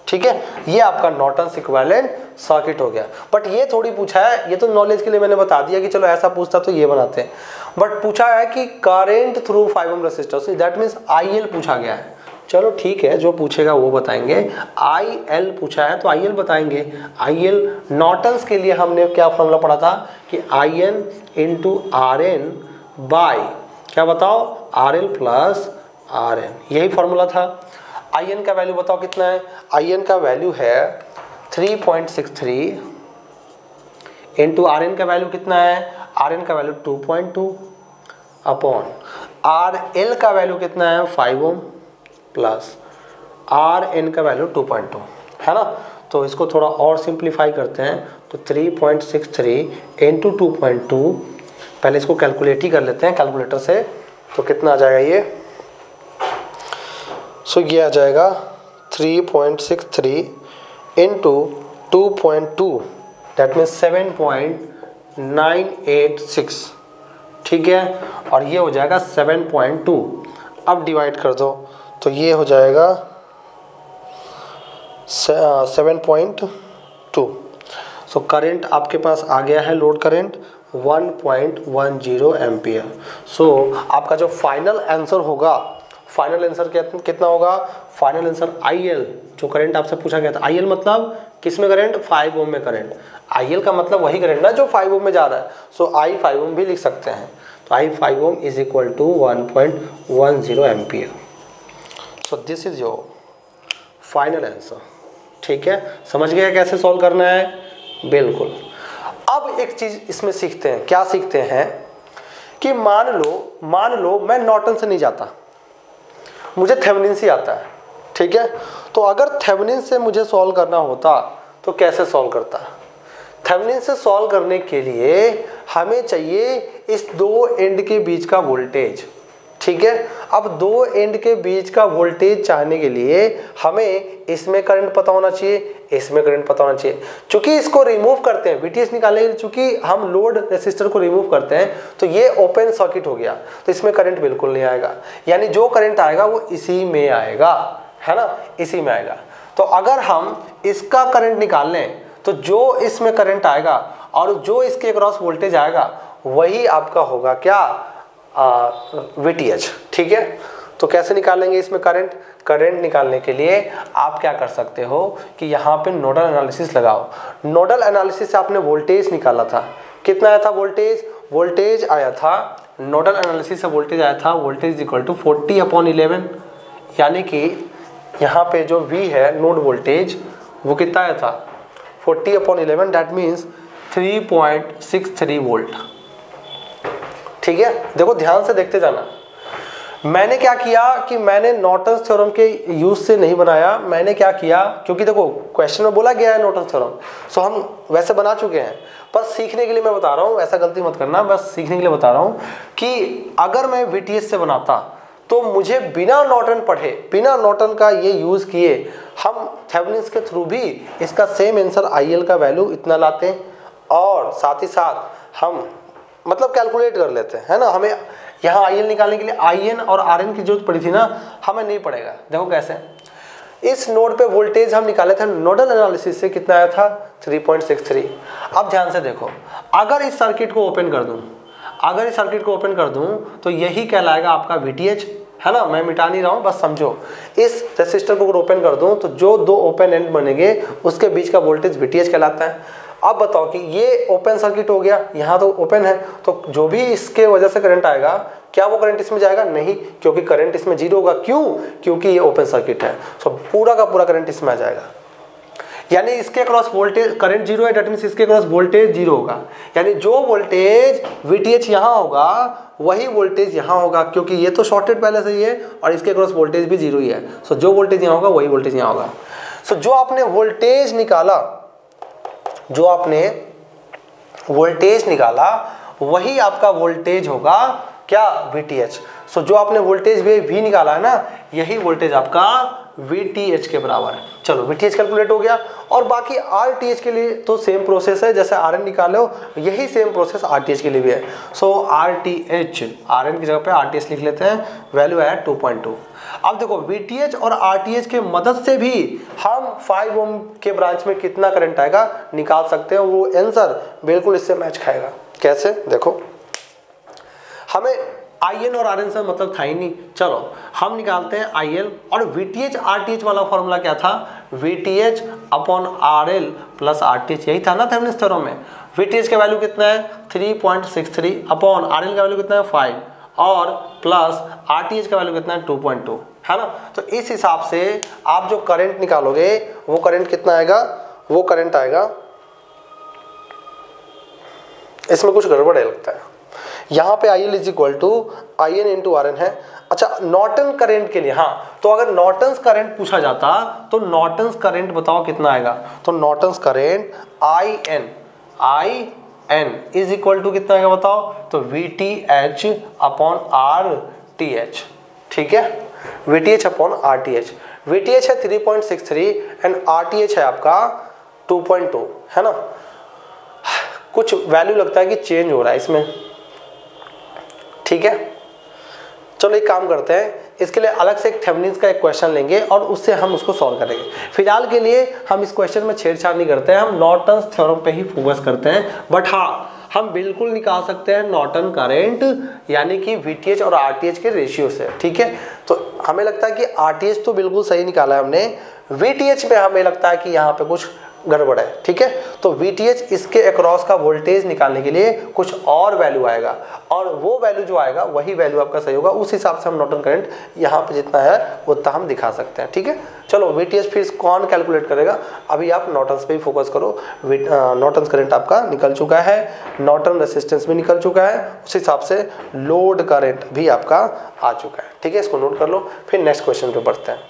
ठीक है। ये आपका नॉर्टन्स इक्विवेलेंट सर्किट हो गया। बट ये थोड़ी पूछा है, ये तो नॉलेज के लिए मैंने बता दिया कि चलो ऐसा पूछता तो ये बनाते हैं, बट पूछा है कि current through 5 ohm resistor, that means IL पूछा गया है। चलो ठीक है, जो पूछेगा वो बताएंगे। IL पूछा है तो IL बताएंगे। IL नॉर्टन्स के लिए हमने क्या फॉर्मूला पढ़ा था कि IN × RN बाय, क्या बताओ, RL + RN, यही फॉर्मूला था। IN का वैल्यू बताओ कितना है, IN का वैल्यू है 3.63 इंटू RN का वैल्यू कितना है, RN का वैल्यू 2.2 अपॉन RL का वैल्यू कितना है 5 ओम प्लस RN का वैल्यू 2.2 है ना। तो इसको थोड़ा और सिंप्लीफाई करते हैं तो 3.63 इंटू 2.2, पहले इसको कैलकुलेट ही कर लेते हैं कैलकुलेटर से, तो कितना आ जाएगा ये, सो ये आ जाएगा 3.63 इंटू 2.2, दैट मीन्स 7.986, ठीक है, और ये हो जाएगा 7.2। अब डिवाइड कर दो तो ये हो जाएगा 7.2। सो करंट आपके पास आ गया है, लोड करंट 1.10 एम्पियर। सो आपका जो फाइनल आंसर होगा, फाइनल आंसर कितना होगा, फाइनल आंसर IL, जो करंट आपसे पूछा गया था, IL मतलब किस में करंट, 5 ओम में करंट। IL का मतलब वही करंट ना जो 5 ओम में जा रहा है, सो I 5 ओम भी लिख सकते हैं, तो I 5 ohm is equal to 1.10 ampere. So this is your final answer, ठीक है। समझ गया कैसे सॉल्व करना है, बिल्कुल। अब एक चीज इसमें सीखते हैं, क्या सीखते हैं कि मान लो मैं नॉर्टन से नहीं जाता, मुझे थेवेनिन से आता है, ठीक है। तो अगर थेवेनिन से मुझे सॉल्व करना होता तो कैसे सॉल्व करता? थेवेनिन से सॉल्व करने के लिए हमें चाहिए इस दो एंड के बीच का वोल्टेज, ठीक है। अब दो एंड के बीच का वोल्टेज चाहने के लिए हमें इसमें करंट पता होना चाहिए, इसमें करंट पता होना चाहिए। चूंकि इसको रिमूव करते हैं VTH निकालने के लिए, चूंकि हम लोड रेसिस्टर को रिमूव करते हैं तो ये ओपन सर्किट हो गया, तो इसमें करंट बिल्कुल नहीं आएगा, यानी जो करंट आएगा वो इसी में आएगा, है ना, इसी में आएगा। तो अगर हम इसका करंट निकाल लें तो जो इसमें करंट आएगा और जो इसके अक्रॉस वोल्टेज आएगा वही आपका होगा क्या, VTH, ठीक है। तो कैसे निकालेंगे इसमें करंट? करंट निकालने के लिए आप क्या कर सकते हो कि यहाँ पे नोडल एनालिसिस लगाओ। नोडल एनालिसिस से आपने वोल्टेज निकाला था, कितना आया था वोल्टेज? वोल्टेज आया था, नोडल एनालिसिस से वोल्टेज आया था, वोल्टेज इक्वल टू 40/11, यानी कि यहाँ पे जो V है नोड वोल्टेज वो कितना आया था 40/11, दैट मीन्स 3.63 वोल्ट, ठीक है। देखो ध्यान से देखते जाना। मैंने क्या किया कि मैंने नॉर्टन्स थ्योरम के यूज से नहीं बनाया, मैंने क्या किया, क्योंकि देखो क्वेश्चन में बोला गया है नॉर्टन्स थ्योरम, सो हम वैसे बना चुके हैं, बस सीखने के लिए मैं बता रहा हूँ, ऐसा गलती मत करना, बस सीखने के लिए बता रहा हूँ कि अगर मैं VTH से बनाता तो मुझे बिना नॉर्टन पढ़े, बिना नॉर्टन का ये यूज किए हम थेवेनिन्स के थ्रू भी इसका सेम आंसर IL का वैल्यू इतना लाते हैं और साथ ही साथ हम मतलब कैलकुलेट कर लेते हैं, है ना। हमें यहाँ IL निकालने के लिए IN और RN की जरूरत पड़ी थी ना, हमें नहीं पड़ेगा। देखो कैसे, इस नोड पे वोल्टेज हम निकाले थे नोडल एनालिसिस से, कितना आया था 3.63। अब ध्यान से देखो, अगर इस सर्किट को ओपन कर दूं, अगर इस सर्किट को ओपन कर दूं तो यही कहलाएगा आपका VTH, है ना। मैं मिटा नहीं रहा हूँ, बस समझो। इस रेसिस्टर को अगर ओपन कर दूं तो जो दो ओपन एंड बनेंगे उसके बीच का वोल्टेज VTH कहलाता है। अब बताओ कि ये ओपन सर्किट हो गया, यहाँ तो ओपन है, तो जो भी इसके वजह से करंट आएगा क्या वो करंट इसमें जाएगा? नहीं, क्योंकि करंट इसमें जीरो होगा। क्यों? क्योंकि ये ओपन सर्किट है, सो पूरा का पूरा करंट इसमें आ जाएगा। यानी इसके क्रॉस वोल्टेज करंट जीरो है, दैट मींस इसके क्रॉस वोल्टेज जीरो होगा, यानी जो वोल्टेज VTH यहाँ होगा वही वोल्टेज यहाँ होगा, क्योंकि ये तो शॉर्टेड पहले से ही है और इसके क्रॉस वोल्टेज भी जीरो ही है। सो जो वोल्टेज यहाँ होगा वही वोल्टेज यहाँ होगा। सो जो आपने वोल्टेज निकाला, जो आपने वोल्टेज निकाला वही आपका वोल्टेज होगा क्या? VTH। सो जो आपने वोल्टेज भी निकाला है ना, यही वोल्टेज आपका VTH के बराबर है। चलो VTH कैलकुलेट हो गया। और बाकी RTH के लिए तो सेम प्रोसेस है, जैसे RN निकाले हो यही सेम प्रोसेस RTH के लिए भी है। सो RTH, RN की जगह पे RTH लिख लेते हैं, वैल्यू है 2.2। अब देखो VTH और RTH के मदद से भी हम 5 ओम के ब्रांच में कितना करंट आएगा निकाल सकते हैं, वो आंसर बिल्कुल इससे मैच खाएगा। कैसे? देखो, हमें IN और RN से मतलब था ही नहीं, चलो हम निकालते हैं IL। और VTH RTH वाला फॉर्मूला क्या था? VTH upon RL plus RTH, यही था ना थेवेनिन्स थ्योरम में। VTH का वैल्यू कितना है 3.63 अपॉन RL का वैल्यू कितना है 5 और प्लस RTH का वैल्यू कितना है 2.2, है ना। तो इस हिसाब से आप जो करंट निकालोगे वो करंट कितना आएगा? वो करंट आएगा, इसमें कुछ गड़बड़ है लगता है, यहाँ पे IL is equal to IN into RN है। अच्छा, नॉर्टन करंट के लिए, हाँ, तो अगर नॉर्टन्स करंट पूछा जाता तो नॉर्टन्स करंट बताओ कितना आएगा? तो Norton's current IN is equal to कितना आएगा बताओ? तो VTH अपॉन RTH, ठीक है, VTH अपॉन RTH। VTH है 3.63 एंड RTH है आपका 2.2, है ना। कुछ वैल्यू लगता है कि चेंज हो रहा है इसमें, ठीक है। चलो एक काम करते हैं, इसके लिए अलग से एक थेवेनिन्स का एक क्वेश्चन लेंगे और उससे हम उसको सॉल्व करेंगे। फिलहाल के लिए हम इस क्वेश्चन में छेड़छाड़ नहीं करते हैं, हम नॉर्टन्स थ्योरम पे ही फोकस करते हैं। बट हाँ, हम बिल्कुल निकाल सकते हैं नॉर्टन करंट, यानी कि VTH और RTH के रेशियो से, ठीक है। तो हमें लगता है कि RTH तो बिल्कुल सही निकाला है हमने, VTH में हमें लगता है कि यहाँ पे कुछ गड़बड़ है, ठीक है। तो VTH इसके अक्रॉस का वोल्टेज निकालने के लिए कुछ और वैल्यू आएगा और वो वैल्यू जो आएगा वही वैल्यू आपका सही होगा। उस हिसाब से हम नॉर्टन करंट यहाँ पे जितना है उतना हम दिखा सकते हैं, ठीक है। चलो VTH फिर कौन कैलकुलेट करेगा, अभी आप नॉर्टन्स पे ही फोकस करो। नॉर्टन्स करंट आपका निकल चुका है, नॉर्टन रेसिस्टेंस भी निकल चुका है, उस हिसाब से लोड करंट भी आपका आ चुका है, ठीक है। इसको नोट कर लो, फिर नेक्स्ट क्वेश्चन पे बढ़ते हैं।